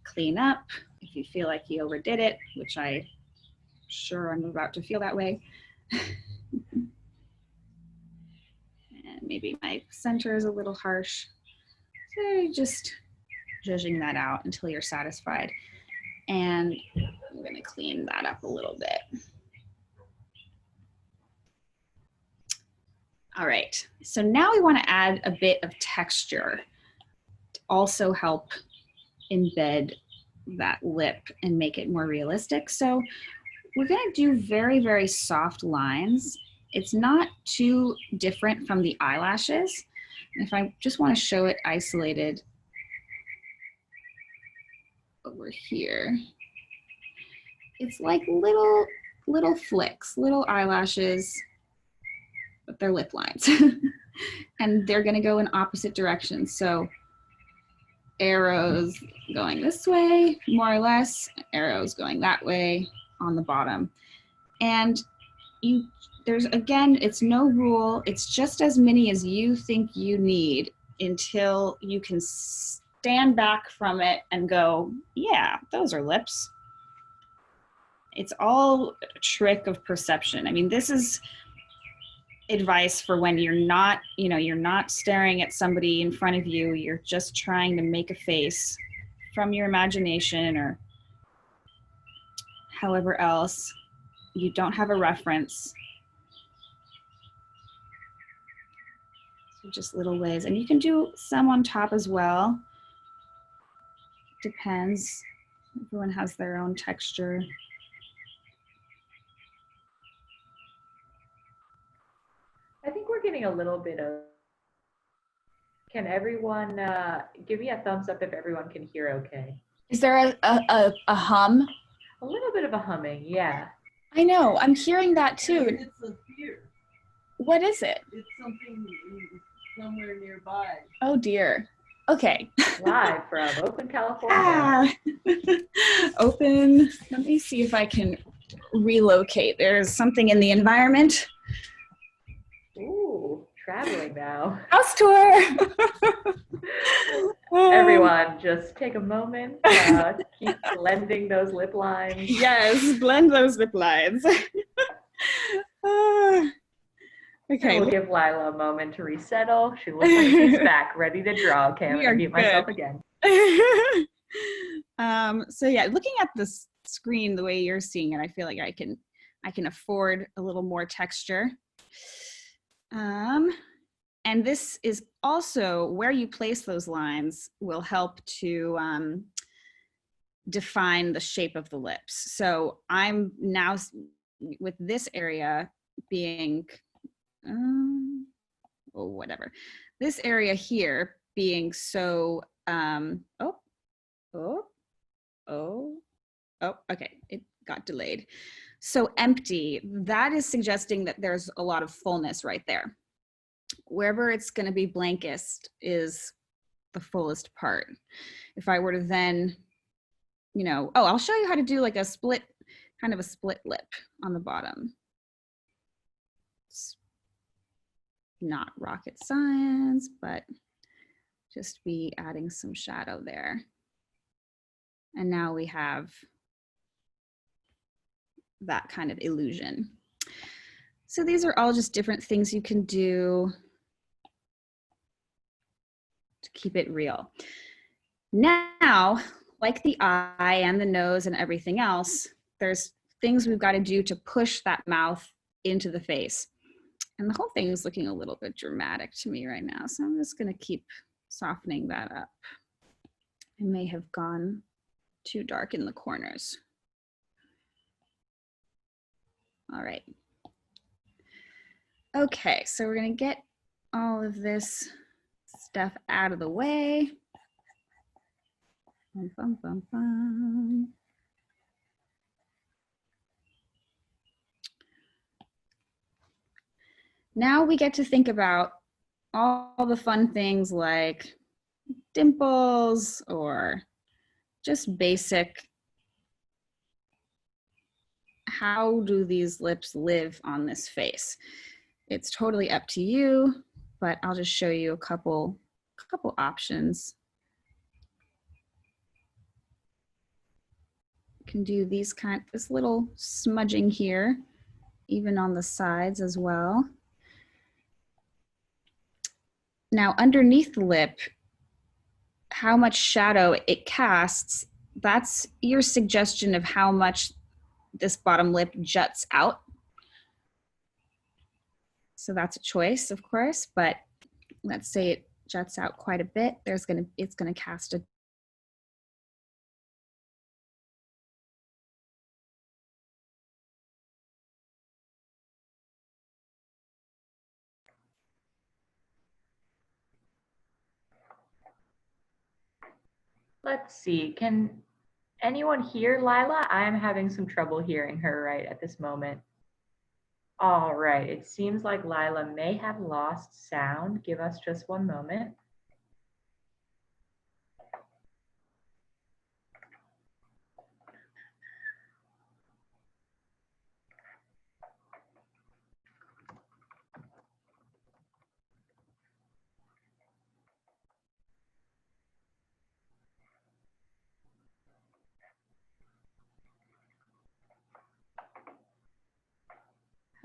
[SPEAKER 4] clean up if you feel like you overdid it, which I'm about to feel that way. And maybe my center is a little harsh. So just zhuzhing that out until you're satisfied. And I'm gonna clean that up a little bit. All right, so now we want to add a bit of texture to also help embed that lip and make it more realistic. So we're going to do very, very soft lines. It's not too different from the eyelashes. And if I just want to show it isolated over here, it's like little flicks, little eyelashes, but they're lip lines. And they're going to go in opposite directions. So arrows going this way, more or less, arrows going that way on the bottom. And again, it's no rule. It's just as many as you think you need until you can stand back from it and go, yeah, those are lips. it's all a trick of perception. I mean, this is advice for when you're not, you're not staring at somebody in front of you. You're just trying to make a face from your imagination or however else. You don't have a reference. So just little ways. And you can do some on top as well. Depends. Everyone has their own texture.
[SPEAKER 1] I think we're getting a little bit of, can everyone give me a thumbs up if everyone can hear okay?
[SPEAKER 4] Is there a hum?
[SPEAKER 1] A little bit of a humming, yeah.
[SPEAKER 4] I know, I'm hearing that too.
[SPEAKER 5] It's a fear.
[SPEAKER 4] What is it?
[SPEAKER 5] It's something somewhere nearby.
[SPEAKER 4] Oh dear. Okay.
[SPEAKER 1] Live from Oakland, California.
[SPEAKER 4] Ah. Open. Let me see if I can relocate. There's something in the environment.
[SPEAKER 1] Ooh, traveling now.
[SPEAKER 4] House tour.
[SPEAKER 1] Everyone, just take a moment. Keep blending those lip lines.
[SPEAKER 4] Yes, blend those lip lines. Okay.
[SPEAKER 1] We'll give Lila a moment to resettle. She looks like she's back, ready to draw. Okay, I'm
[SPEAKER 4] We
[SPEAKER 1] gonna
[SPEAKER 4] are
[SPEAKER 1] mute myself again.
[SPEAKER 4] So yeah, looking at this screen the way you're seeing it, I feel like I can afford a little more texture. And this is also where you place those lines will help to define the shape of the lips. So I'm now with this area being, whatever. This area here being so, okay, it got delayed. So empty, that is suggesting that there's a lot of fullness right there. Wherever it's gonna be blankest is the fullest part. If I were to then, I'll show you how to do like a split, kind of a split lip on the bottom. It's not rocket science, but just be adding some shadow there. And now we have that kind of illusion. So these are all just different things you can do to keep it real. Now, like the eye and the nose and everything else, there's things we've got to do to push that mouth into the face. And the whole thing is looking a little bit dramatic to me right now. So I'm just going to keep softening that up. I may have gone too dark in the corners. All right. Okay, so we're going to get all of this stuff out of the way. Bum, bum, bum, bum. Now we get to think about all the fun things like dimples or just basic, how do these lips live on this face? It's totally up to you, but I'll just show you a couple options. You can do this little smudging here, even on the sides as well. Now, underneath the lip, how much shadow it casts, that's your suggestion of how much this bottom lip juts out. So that's a choice, of course, but let's say it juts out quite a bit. It's gonna cast a
[SPEAKER 1] Let's see, can anyone hear Lila? I'm having some trouble hearing her right at this moment. All right, it seems like Lila may have lost sound. Give us just one moment.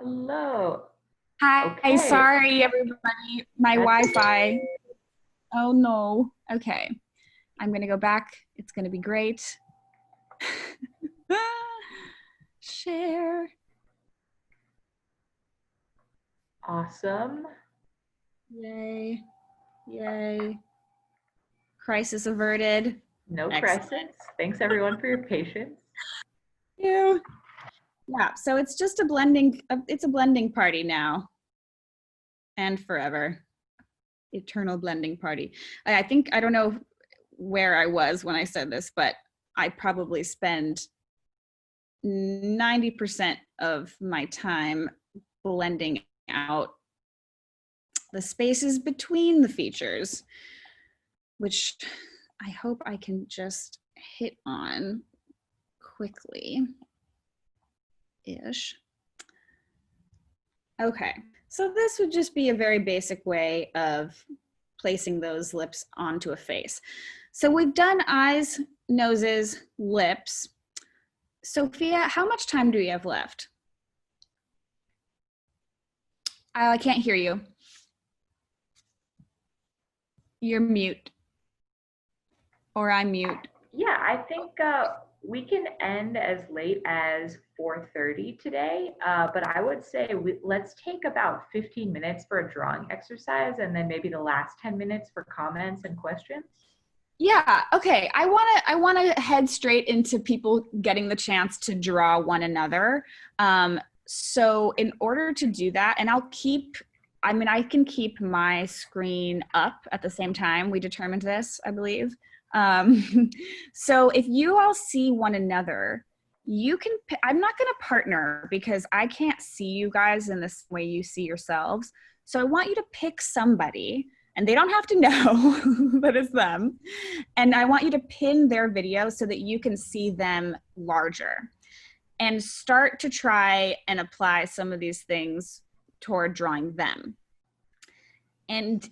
[SPEAKER 1] Hello.
[SPEAKER 4] Hi,
[SPEAKER 1] Okay.
[SPEAKER 4] sorry everybody, my
[SPEAKER 1] That's
[SPEAKER 4] Wi-Fi. Oh no, okay. I'm gonna go back, it's gonna be great. Share.
[SPEAKER 1] Awesome.
[SPEAKER 4] Yay, yay. Crisis averted.
[SPEAKER 1] No
[SPEAKER 4] Excellent.
[SPEAKER 1] crisis. Thanks everyone for your patience.
[SPEAKER 4] Yeah, so it's just a blending, it's a blending party now and forever. Eternal blending party. I think, I don't know where I was when I said this, but I probably spend 90% of my time blending out the spaces between the features, which I hope I can just hit on quickly-ish. Okay, so this would just be a very basic way of placing those lips onto a face. So we've done eyes, noses, lips. Sophia, how much time do we have left? I can't hear you. You're mute. Or I'm mute.
[SPEAKER 1] Yeah, I think we can end as late as 4:30 today, but I would say let's take about 15 minutes for a drawing exercise and then maybe the last 10 minutes for comments and questions.
[SPEAKER 4] Yeah, okay. I wanna head straight into people getting the chance to draw one another. So in order to do that, and I can keep my screen up at the same time. We determined this, I believe. So if you all see one another, you can, I'm not gonna partner because I can't see you guys in this way you see yourselves. So I want you to pick somebody, and they don't have to know that it's them. And I want you to pin their video so that you can see them larger and start to try and apply some of these things toward drawing them. And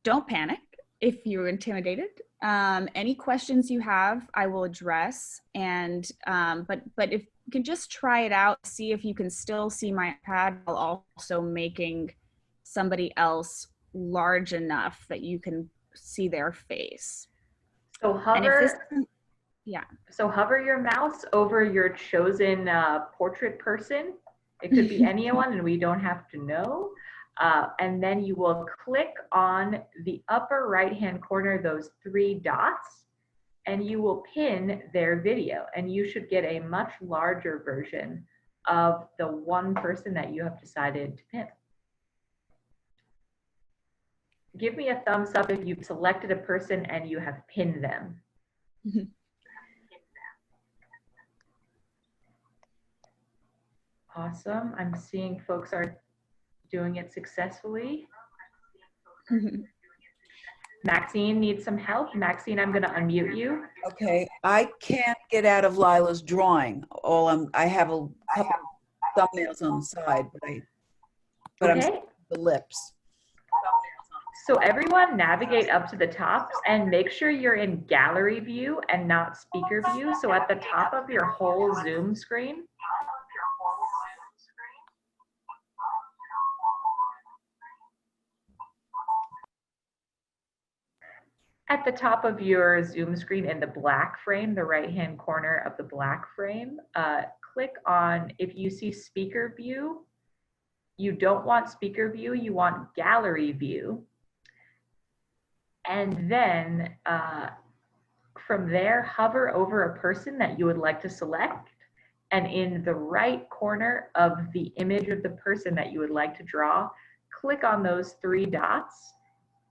[SPEAKER 4] don't panic if you're intimidated. Any questions you have, I will address. And but if you can just try it out, see if you can still see my pad while also making somebody else large enough that you can see their face.
[SPEAKER 1] So
[SPEAKER 4] And if this,
[SPEAKER 1] hover,
[SPEAKER 4] yeah.
[SPEAKER 1] so hover your mouse over your chosen portrait person. It could be anyone and we don't have to know. And then you will click on the upper right-hand corner, those 3 dots, and you will pin their video. And you should get a much larger version of the one person that you have decided to pin. Give me a thumbs up if you've selected a person and you have pinned them. Awesome. I'm seeing folks are doing it successfully. Maxine needs some help. Maxine, I'm going to unmute you.
[SPEAKER 2] Okay, I can't get out of Lila's drawing. I have a couple thumbnails on the side, but I'm seeing the lips.
[SPEAKER 1] So everyone navigate up to the top and make sure you're in gallery view and not speaker view. So at the top of your whole Zoom screen, at the top of your Zoom screen in the black frame, the right-hand corner of the black frame, click on, if you see speaker view, you don't want speaker view, you want gallery view. And then from there, hover over a person that you would like to select. And in the right corner of the image of the person that you would like to draw, click on those 3 dots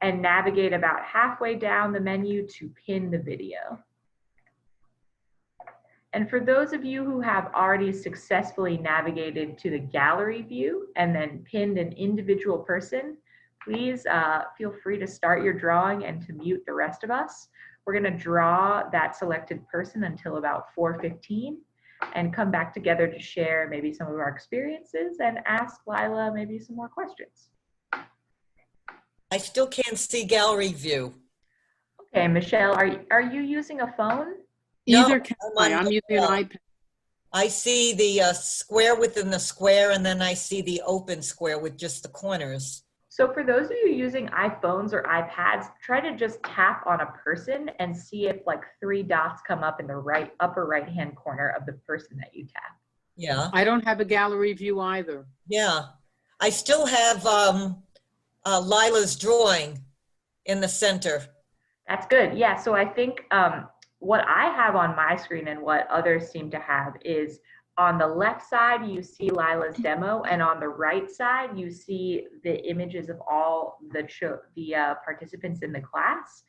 [SPEAKER 1] and navigate about halfway down the menu to pin the video. And for those of you who have already successfully navigated to the gallery view and then pinned an individual person, please feel free to start your drawing and to mute the rest of us. We're gonna draw that selected person until about 4:15 and come back together to share maybe some of our experiences and ask Lila maybe some more questions.
[SPEAKER 3] I still can't see gallery view.
[SPEAKER 1] Okay, Michelle, are you using a phone?
[SPEAKER 5] Either
[SPEAKER 3] No,
[SPEAKER 5] can
[SPEAKER 3] I'm
[SPEAKER 5] I.
[SPEAKER 3] on
[SPEAKER 5] I'm
[SPEAKER 3] my
[SPEAKER 5] using an
[SPEAKER 3] phone.
[SPEAKER 5] iPad.
[SPEAKER 3] I see the square within the square, and then I see the open square with just the corners.
[SPEAKER 1] So for those of you using iPhones or iPads, try to just tap on a person and see if like 3 dots come up in the upper right hand corner of the person that you tap.
[SPEAKER 3] Yeah.
[SPEAKER 5] I don't have a gallery view either.
[SPEAKER 3] Yeah. I still have Lila's drawing in the center.
[SPEAKER 1] That's good. Yeah. So I think what I have on my screen and what others seem to have is on the left side, you see Lila's demo, and on the right side, you see the images of all the participants in the class.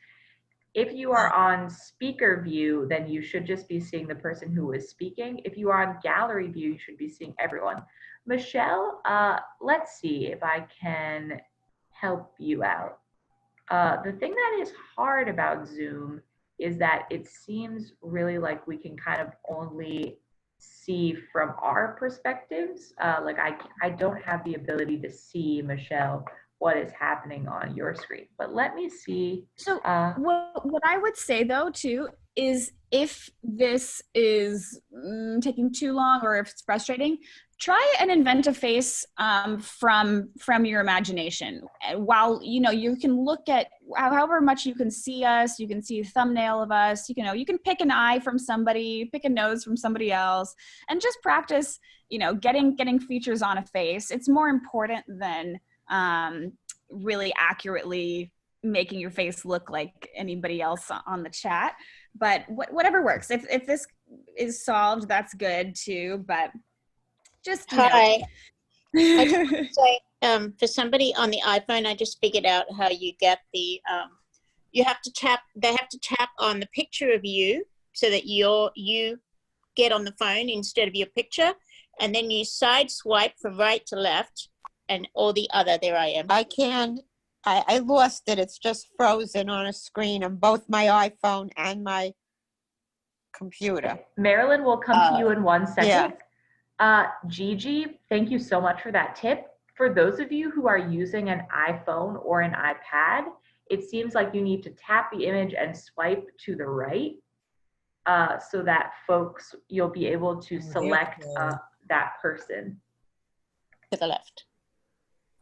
[SPEAKER 1] If you are on speaker view, then you should just be seeing the person who is speaking. If you are on gallery view, you should be seeing everyone. Michelle, let's see if I can help you out. The thing that is hard about Zoom is that it seems really like we can kind of only see from our perspectives. Like I don't have the ability to see, Michelle, what is happening on your screen. But let me see.
[SPEAKER 4] So what I would say though too is if this is taking too long or if it's frustrating, try and invent a face from your imagination. While you can look at however much you can see us, you can see a thumbnail of us, you can pick an eye from somebody, pick a nose from somebody else, and just practice getting features on a face. It's more important than really accurately making your face look like anybody else on the chat. But whatever works. If this is solved, that's good too. But just
[SPEAKER 6] Hi. I just want to say, for somebody on the iPhone, I just figured out how you get the. You have to tap. They have to tap on the picture of you so that you get on the phone instead of your picture, and then you side swipe from right to left, and or the other. There I am.
[SPEAKER 7] I can. I lost it. It's just frozen on a screen on both my iPhone and my computer.
[SPEAKER 1] Marilyn will come to you in 1 second.
[SPEAKER 7] Yeah.
[SPEAKER 1] Gigi, thank you so much for that tip. For those of you who are using an iPhone or an iPad, it seems like you need to tap the image and swipe to the right so that you'll be able to select that person.
[SPEAKER 6] To the left.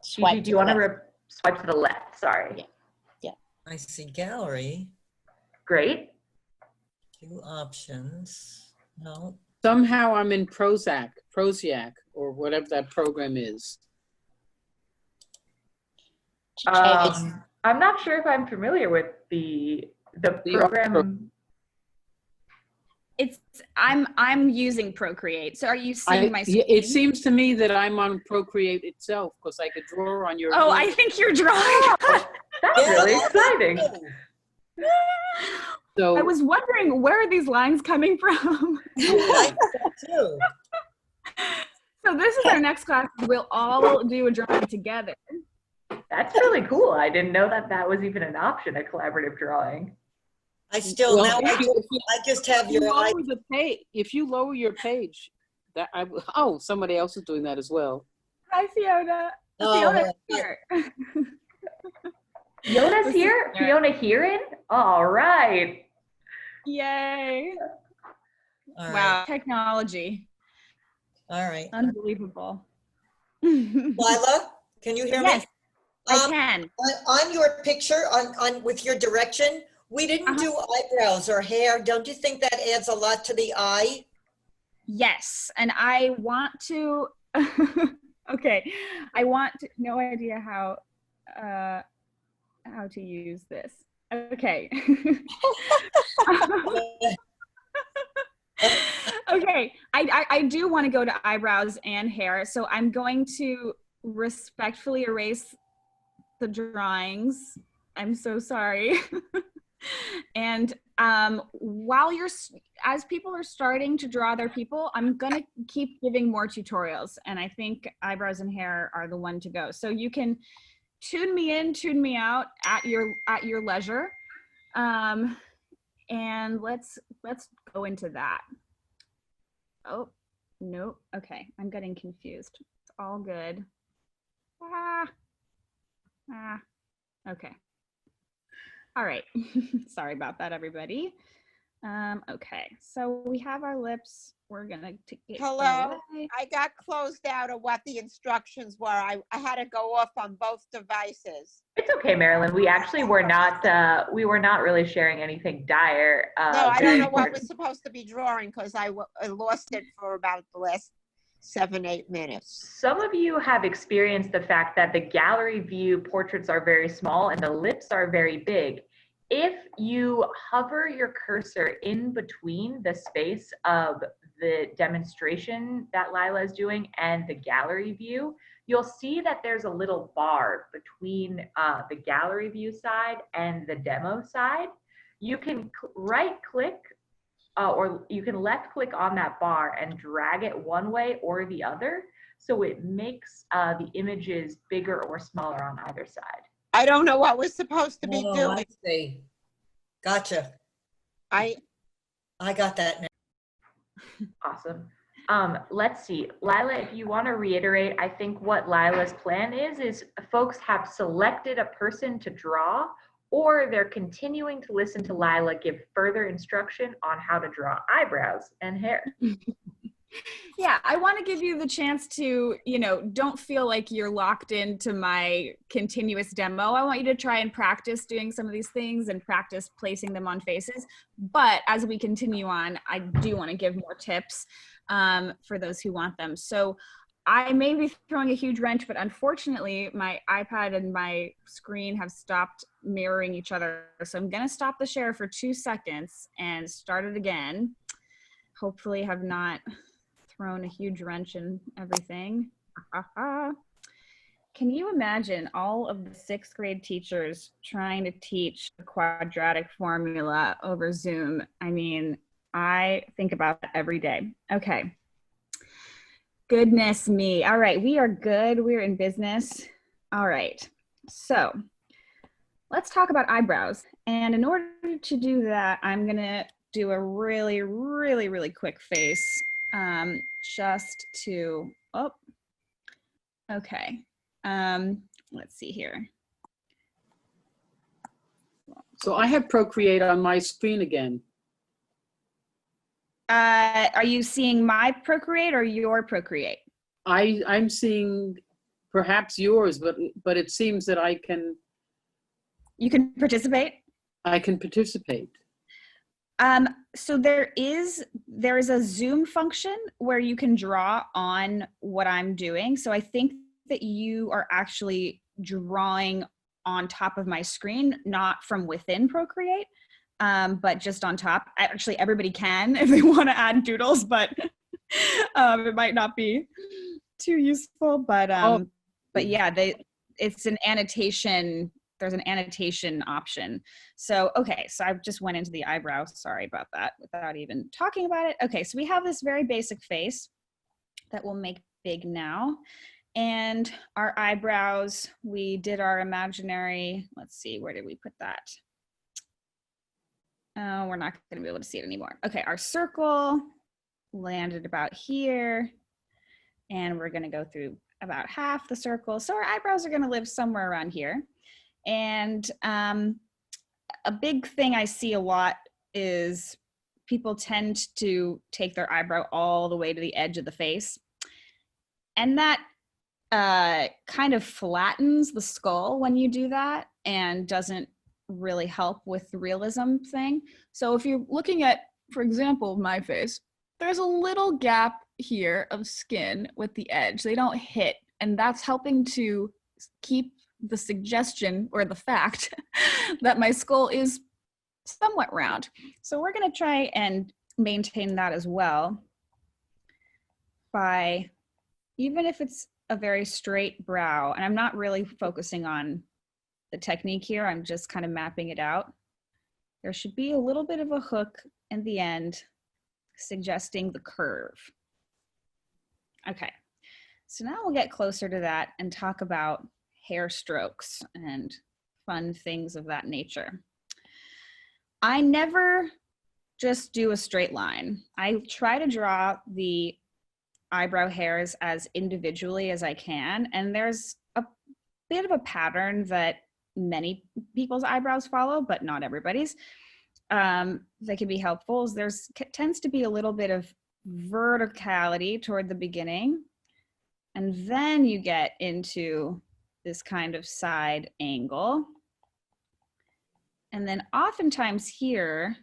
[SPEAKER 1] Gigi, do you want to swipe to the left? Sorry.
[SPEAKER 6] Yeah.
[SPEAKER 3] I see gallery.
[SPEAKER 1] Great.
[SPEAKER 3] 2 options. No.
[SPEAKER 5] Somehow I'm in Prozac, or whatever that program is.
[SPEAKER 1] I'm not sure if I'm familiar with the program.
[SPEAKER 4] I'm using Procreate. So are you seeing my screen?
[SPEAKER 5] It seems to me that I'm on Procreate itself because I could draw on your.
[SPEAKER 4] Oh, I think you're drawing.
[SPEAKER 1] That's really exciting.
[SPEAKER 5] So
[SPEAKER 4] I was wondering, where are these lines coming from?
[SPEAKER 3] I thought too.
[SPEAKER 4] So this is our next class. We'll all do a drawing together.
[SPEAKER 1] That's really cool. I didn't know that was even an option, a collaborative drawing.
[SPEAKER 3] I still
[SPEAKER 5] well,
[SPEAKER 3] now I just have your eye.
[SPEAKER 5] If you lower your page, somebody else is doing that as well.
[SPEAKER 4] Hi, Fiona. Fiona's here.
[SPEAKER 1] Fiona's here? Fiona Hearin? All right.
[SPEAKER 4] Yay.
[SPEAKER 3] All right.
[SPEAKER 4] Wow, technology.
[SPEAKER 3] All right.
[SPEAKER 4] Unbelievable.
[SPEAKER 3] Lila, can you hear
[SPEAKER 4] Yes,
[SPEAKER 3] me?
[SPEAKER 4] I can.
[SPEAKER 3] On your picture, on with your direction, we didn't do eyebrows or hair. Don't you think that adds a lot to the eye?
[SPEAKER 4] Yes, and I want to, okay, I want to, no idea how to use this. Okay. Okay, I do want to go to eyebrows and hair, so I'm going to respectfully erase the drawings. I'm so sorry. And as people are starting to draw their people, I'm gonna keep giving more tutorials, and I think eyebrows and hair are the one to go. So you can tune me in, tune me out at your leisure, and let's go into that. Oh no, okay, I'm getting confused. It's all good. Okay. All right. Sorry about that, everybody. Okay, so we have our lips. We're gonna get them
[SPEAKER 7] Hello?
[SPEAKER 4] away.
[SPEAKER 7] I got closed out of what the instructions were. I had to go off on both devices.
[SPEAKER 1] It's okay, Marilyn. We actually were not, we were not really sharing anything dire.
[SPEAKER 7] No, I
[SPEAKER 1] Very
[SPEAKER 7] don't know what
[SPEAKER 1] important.
[SPEAKER 7] was supposed to be drawing because I lost it for about the last 7-8 minutes.
[SPEAKER 1] Some of you have experienced the fact that the gallery view portraits are very small and the lips are very big. If you hover your cursor in between the space of the demonstration that Lila is doing and the gallery view, you'll see that there's a little bar between the gallery view side and the demo side. You can right click or you can left click on that bar and drag it one way or the other. So it makes the images bigger or smaller on either side.
[SPEAKER 7] I don't know what we're supposed to be
[SPEAKER 3] Oh,
[SPEAKER 7] doing.
[SPEAKER 3] I see. Gotcha.
[SPEAKER 7] I
[SPEAKER 3] got that now.
[SPEAKER 1] Awesome. Let's see, Lila, if you want to reiterate, I think what Lila's plan is folks have selected a person to draw, or they're continuing to listen to Lila give further instruction on how to draw eyebrows and hair.
[SPEAKER 4] Yeah, I want to give you the chance to, don't feel like you're locked into my continuous demo. I want you to try and practice doing some of these things and practice placing them on faces. But as we continue on, I do want to give more tips for those who want them. So I may be throwing a huge wrench, but unfortunately, my iPad and my screen have stopped mirroring each other. So I'm going to stop the share for 2 seconds and start it again. Hopefully have not thrown a huge wrench in everything. Can you imagine all of the 6th grade teachers trying to teach the quadratic formula over Zoom? I mean, I think about that every day. Okay. Goodness me. All right, we are good. We're in business. All right. So let's talk about eyebrows. And in order to do that, I'm going to do a really, really, really quick face. Just to, okay. Let's see here.
[SPEAKER 5] So I have Procreate on my screen again.
[SPEAKER 4] Are you seeing my Procreate or your Procreate?
[SPEAKER 5] I'm seeing perhaps yours, but it seems that
[SPEAKER 4] You can participate?
[SPEAKER 5] I can participate.
[SPEAKER 4] So there is a zoom function where you can draw on what I'm doing. So I think that you are actually drawing on top of my screen, not from within Procreate, but just on top. Actually, everybody can if they want to add doodles, but it might not be too useful. But yeah, it's an annotation. There's an annotation option. So, okay, so I just went into the eyebrow. Sorry about that without even talking about it. Okay, so we have this very basic face that we'll make big now. And our eyebrows, we did our imaginary, let's see, where did we put that? Oh, we're not gonna be able to see it anymore. Okay, our circle landed about here. And we're gonna go through about half the circle. So our eyebrows are gonna live somewhere around here. And a big thing I see a lot is people tend to take their eyebrow all the way to the edge of the face. And that kind of flattens the skull when you do that and doesn't really help with the realism thing. So if you're looking at, for example, my face, there's a little gap here of skin with the edge. They don't hit, and that's helping to keep the suggestion or the fact that my skull is somewhat round. So we're going to try and maintain that as well by, even if it's a very straight brow, and I'm not really focusing on the technique here, I'm just kind of mapping it out. There should be a little bit of a hook in the end suggesting the curve. Okay, so now we'll get closer to that and talk about hair strokes and fun things of that nature. I never just do a straight line. I try to draw the eyebrow hairs as individually as I can, and there's a bit of a pattern that many people's eyebrows follow, but not everybody's. that can be helpful is tends to be a little bit of verticality toward the beginning, and then you get into this kind of side angle. And then oftentimes here,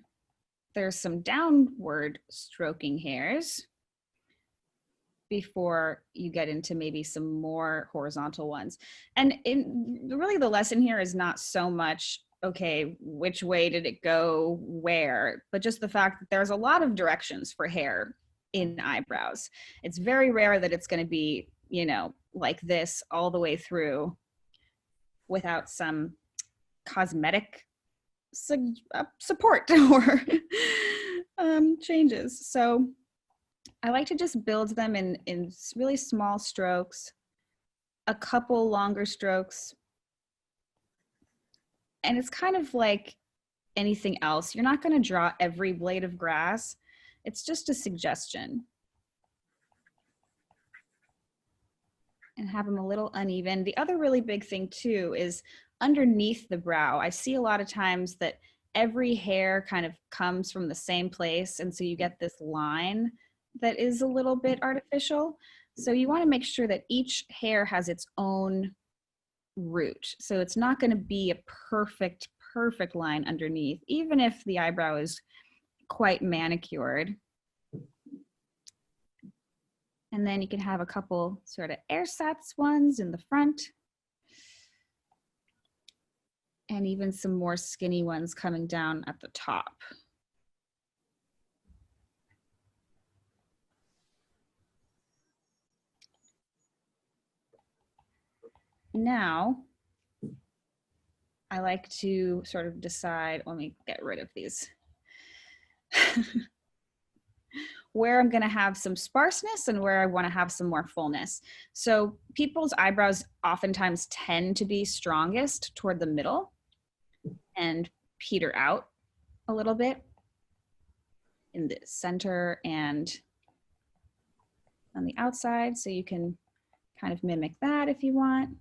[SPEAKER 4] there's some downward stroking hairs before you get into maybe some more horizontal ones. And really the lesson here is not so much, okay, which way did it go where, but just the fact that there's a lot of directions for hair in eyebrows. It's very rare that it's going to be, you know, like this all the way through without some cosmetic support or changes. So I like to just build them in really small strokes, a couple longer strokes. And it's kind of like anything else. You're not going to draw every blade of grass. It's just a suggestion. And have them a little uneven. The other really big thing too is underneath the brow. I see a lot of times that every hair kind of comes from the same place, and so you get this line that is a little bit artificial. So you want to make sure that each hair has its own root. So it's not going to be a perfect line underneath, even if the eyebrow is quite manicured. And then you can have a couple sort of ersatz ones in the front. And even some more skinny ones coming down at the top. Now, I like to sort of decide, let me get rid of these, where I'm gonna have some sparseness and where I wanna have some more fullness. So people's eyebrows oftentimes tend to be strongest toward the middle and peter out a little bit in the center and on the outside. So you can kind of mimic that if you want.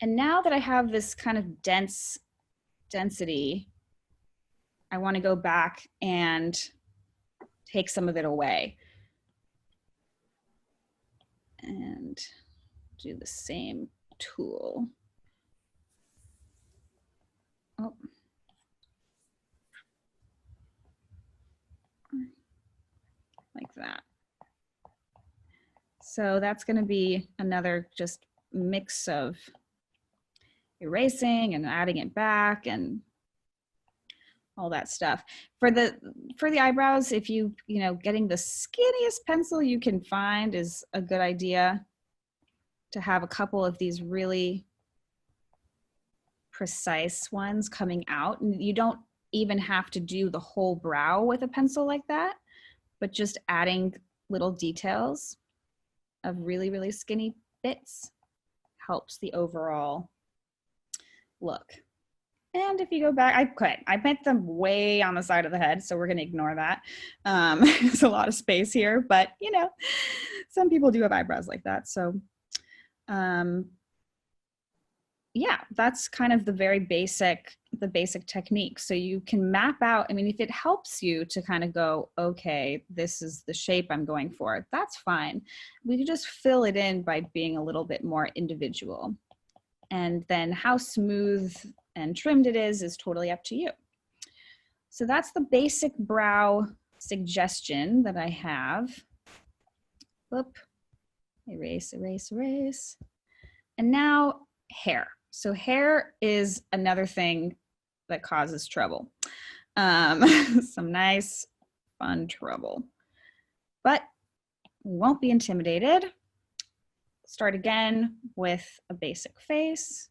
[SPEAKER 4] And now that I have this kind of density, I want to go back and take some of it away. And do the same tool. Oh. Like that. So that's going to be another just mix of erasing and adding it back and all that stuff. For the eyebrows, if you getting the skinniest pencil you can find is a good idea, to have a couple of these really precise ones coming out. And you don't even have to do the whole brow with a pencil like that, but just adding little details of really, really skinny bits helps the overall look. And if you go back, I put them way on the side of the head, so we're gonna ignore that. There's a lot of space here, but some people do have eyebrows like that. So yeah, that's kind of the basic technique. So you can map out, I mean, if it helps you to kind of go, okay, this is the shape I'm going for, that's fine. We can just fill it in by being a little bit more individual. And then how smooth and trimmed it is totally up to you. So that's the basic brow suggestion that I have. Whoop, erase, erase, erase. And now hair. So hair is another thing that causes trouble. Some nice, fun trouble. But we won't be intimidated. Start again with a basic face.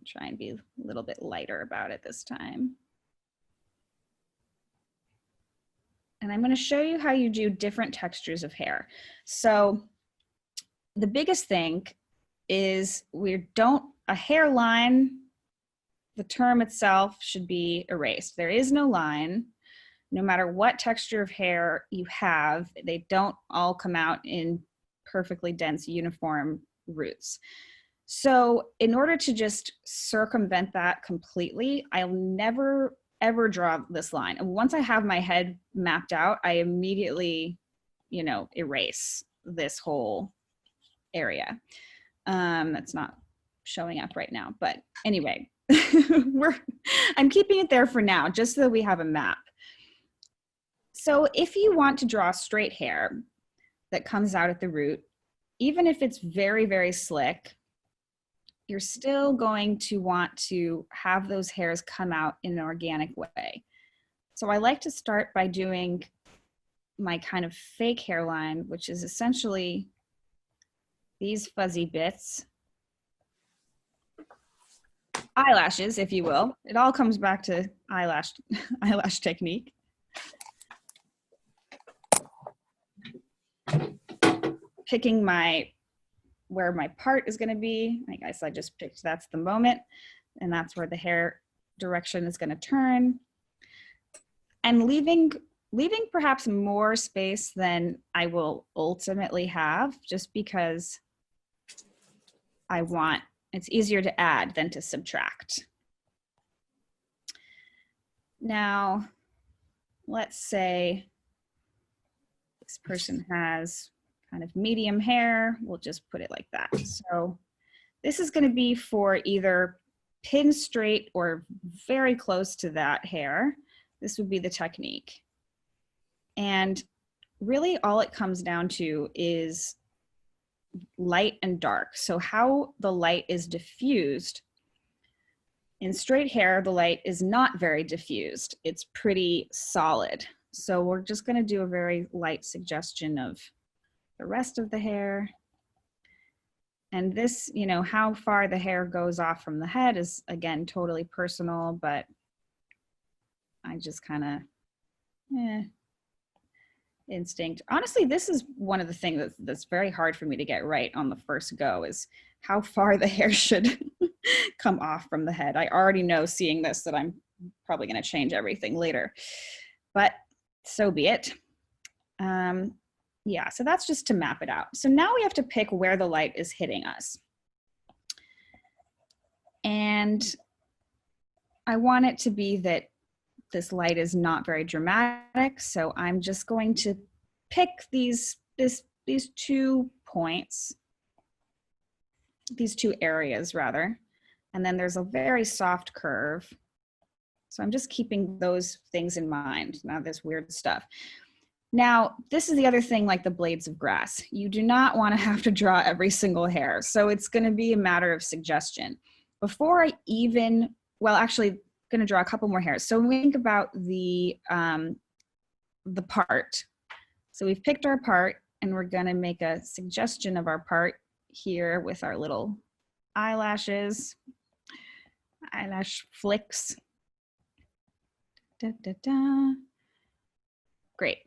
[SPEAKER 4] Try and be a little bit lighter about it this time. And I'm going to show you how you do different textures of hair. So the biggest thing is a hairline, the term itself should be erased. There is no line. No matter what texture of hair you have, they don't all come out in perfectly dense, uniform roots. So in order to just circumvent that completely, I'll never ever draw this line. And once I have my head mapped out, I immediately, you know, erase this whole area. That's not showing up right now, but anyway, I'm keeping it there for now, just so that we have a map. So if you want to draw straight hair that comes out at the root, even if it's very, very slick, you're still going to want to have those hairs come out in an organic way. So I like to start by doing my kind of fake hairline, which is essentially these fuzzy bits. Eyelashes, if you will. It all comes back to eyelash technique. Picking where my part is going to be. I guess I just picked that's the moment, and that's where the hair direction is going to turn. And leaving perhaps more space than I will ultimately have, just because it's easier to add than to subtract. Now, let's say this person has kind of medium hair. We'll just put it like that. So this is going to be for either pin straight or very close to that hair. This would be the technique. And really all it comes down to is light and dark. So how the light is diffused. In straight hair, the light is not very diffused. It's pretty solid. So we're just going to do a very light suggestion of the rest of the hair. And this, you know, how far the hair goes off from the head is, again, totally personal, but I just kind of, instinct. Honestly, this is one of the things that's very hard for me to get right on the first go, is how far the hair should come off from the head. I already know, seeing this, that I'm probably going to change everything later, but so be it. Yeah, so that's just to map it out. So now we have to pick where the light is hitting us. And I want it to be that this light is not very dramatic, so I'm just going to pick these 2 points, these 2 areas rather, and then there's a very soft curve. So I'm just keeping those things in mind, not this weird stuff. Now, this is the other thing, like the blades of grass. You do not want to have to draw every single hair. So it's going to be a matter of suggestion. Before I even, well, actually going to draw a couple more hairs. So when we think about the part. So we've picked our part, and we're going to make a suggestion of our part here with our little eyelashes, eyelash flicks. Da, da, da. Great.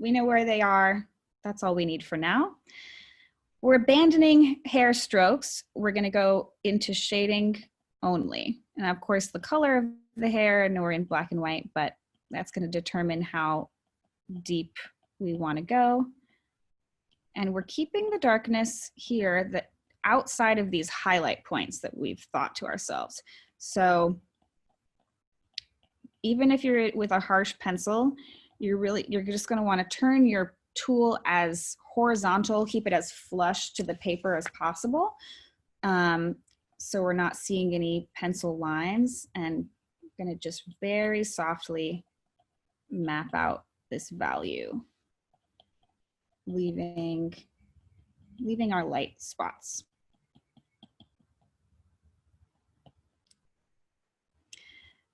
[SPEAKER 4] We know where they are. That's all we need for now. We're abandoning hair strokes. We're going to go into shading only. And of course, the color of the hair, and we're in black and white, but that's going to determine how deep we want to go. And we're keeping the darkness here that outside of these highlight points that we've thought to ourselves. So even if you're with a harsh pencil, you're just going to want to turn your tool as horizontal, keep it as flush to the paper as possible. So we're not seeing any pencil lines, and I'm going to just very softly map out this value, leaving our light spots.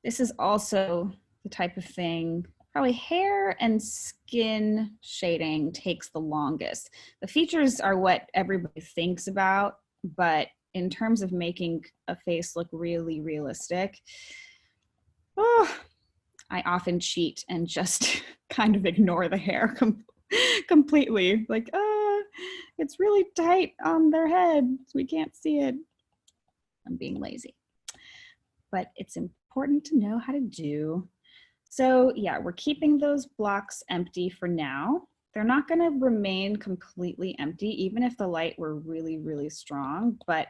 [SPEAKER 4] This is also the type of thing, probably hair and skin shading takes the longest. The features are what everybody thinks about, but in terms of making a face look really realistic, I often cheat and just kind of ignore the hair completely. Like, it's really tight on their head, so we can't see it. I'm being lazy. But it's important to know how to do. So yeah, we're keeping those blocks empty for now. They're not going to remain completely empty, even if the light were really, really strong, but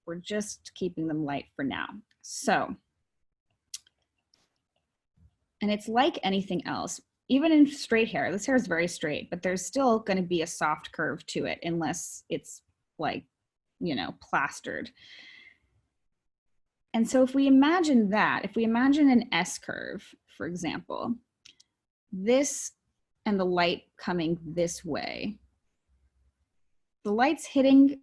[SPEAKER 4] we're just keeping them light for now. So, and it's like anything else, even in straight hair, this hair is very straight, but there's still going to be a soft curve to it unless it's like, you know, plastered. And so if we imagine that, if we imagine an S curve, for example, this and the light coming this way, the light's hitting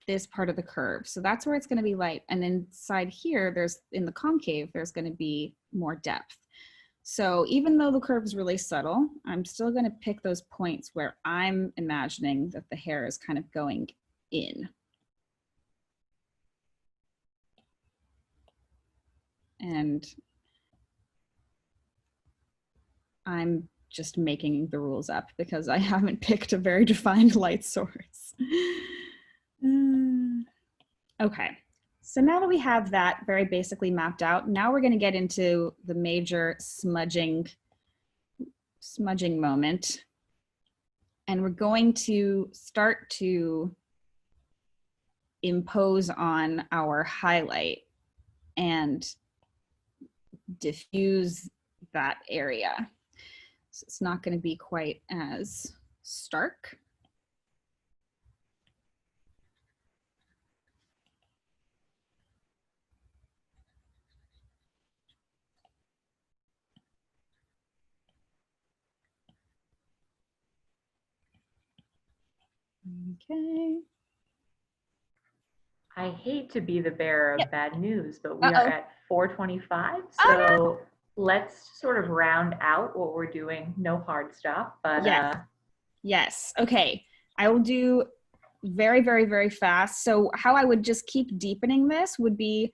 [SPEAKER 4] this part of the curve. So that's where it's going to be light. And inside here, there's in the concave, there's going to be more depth. So even though the curve is really subtle, I'm still going to pick those points where I'm imagining that the hair is kind of going in. And I'm just making the rules up because I haven't picked a very defined light source. Okay, so now that we have that very basically mapped out, now we're going to get into the major smudging moment. And we're going to start to impose on our highlight and diffuse that area. So it's not going to be quite as stark. Okay.
[SPEAKER 1] I hate to be the bearer of
[SPEAKER 4] Yep.
[SPEAKER 1] bad news, but we
[SPEAKER 4] Uh-oh.
[SPEAKER 1] are at 4:25. So
[SPEAKER 4] Oh,
[SPEAKER 1] let's sort of round out what we're doing. No hard stop, but
[SPEAKER 4] Yes. Yes. Okay. I will do very, very, very fast. So how I would just keep deepening this would be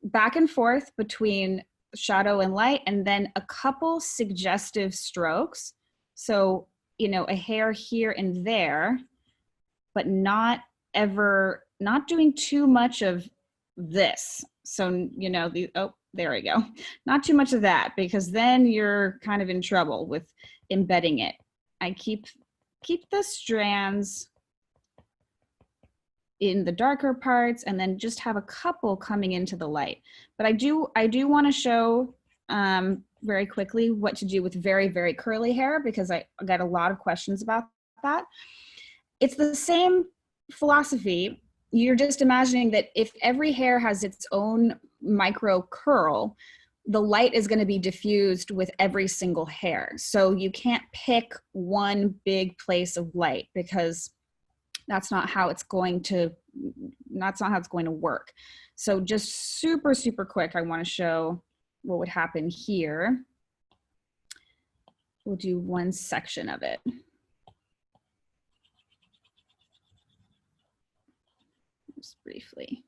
[SPEAKER 4] back and forth between shadow and light, and then a couple suggestive strokes. So, you know, a hair here and there, but not doing too much of this. So, you know, oh, there we go. Not too much of that, because then you're kind of in trouble with embedding it. I keep the strands in the darker parts, and then just have a couple coming into the light. But I do want to show very quickly what to do with very, very curly hair, because I got a lot of questions about that. It's the same philosophy. You're just imagining that if every hair has its own micro curl, the light is going to be diffused with every single hair. So you can't pick one big place of light, because that's not how it's going to work. So just super, super quick, I want to show what would happen here. We'll do one section of it. Just briefly.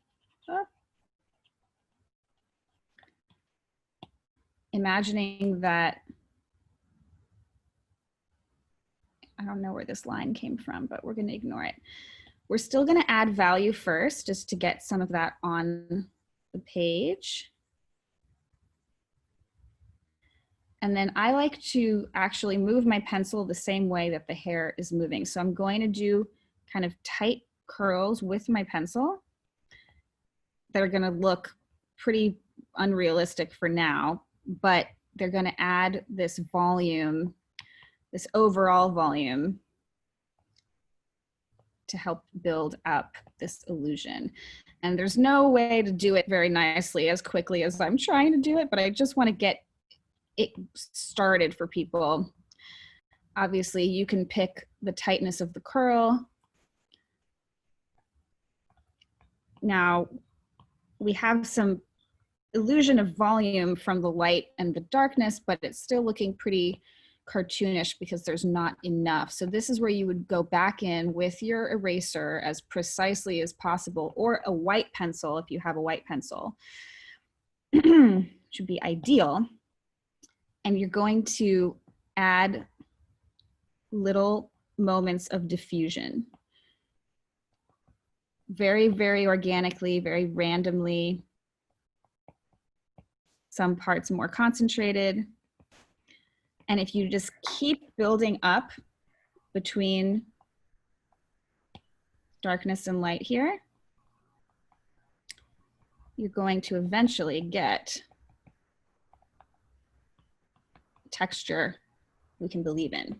[SPEAKER 4] Imagining that, I don't know where this line came from, but we're going to ignore it. We're still going to add value first, just to get some of that on the page. And then I like to actually move my pencil the same way that the hair is moving. So I'm going to do kind of tight curls with my pencil that are going to look pretty unrealistic for now, but they're going to add this volume, this overall volume, to help build up this illusion. And there's no way to do it very nicely as quickly as I'm trying to do it, but I just want to get it started for people. Obviously, you can pick the tightness of the curl. Now, we have some illusion of volume from the light and the darkness, but it's still looking pretty cartoonish because there's not enough. So this is where you would go back in with your eraser as precisely as possible, or a white pencil if you have a white pencil. Should be ideal. And you're going to add little moments of diffusion. Very, very organically, very randomly. Some parts more concentrated. And if you just keep building up between darkness and light here, you're going to eventually get texture we can believe in.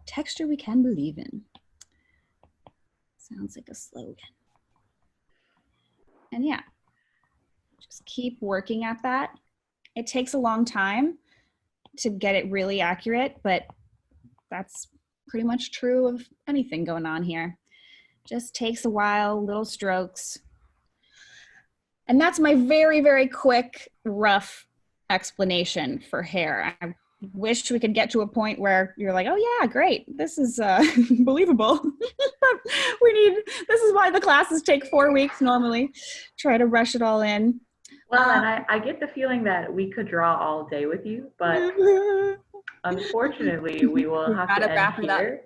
[SPEAKER 4] Texture we can believe in. Sounds like a slogan. And yeah, just keep working at that. It takes a long time to get it really accurate, but that's pretty much true of anything going on here. Just takes a while, little strokes. And that's my very, very quick, rough explanation for hair. I wish we could get to a point where you're like, oh yeah, great, this is believable. This is why the classes take 4 weeks normally. Try to rush it all in.
[SPEAKER 1] Well, and I get the feeling that we could draw all day with you, but unfortunately we will have to end here.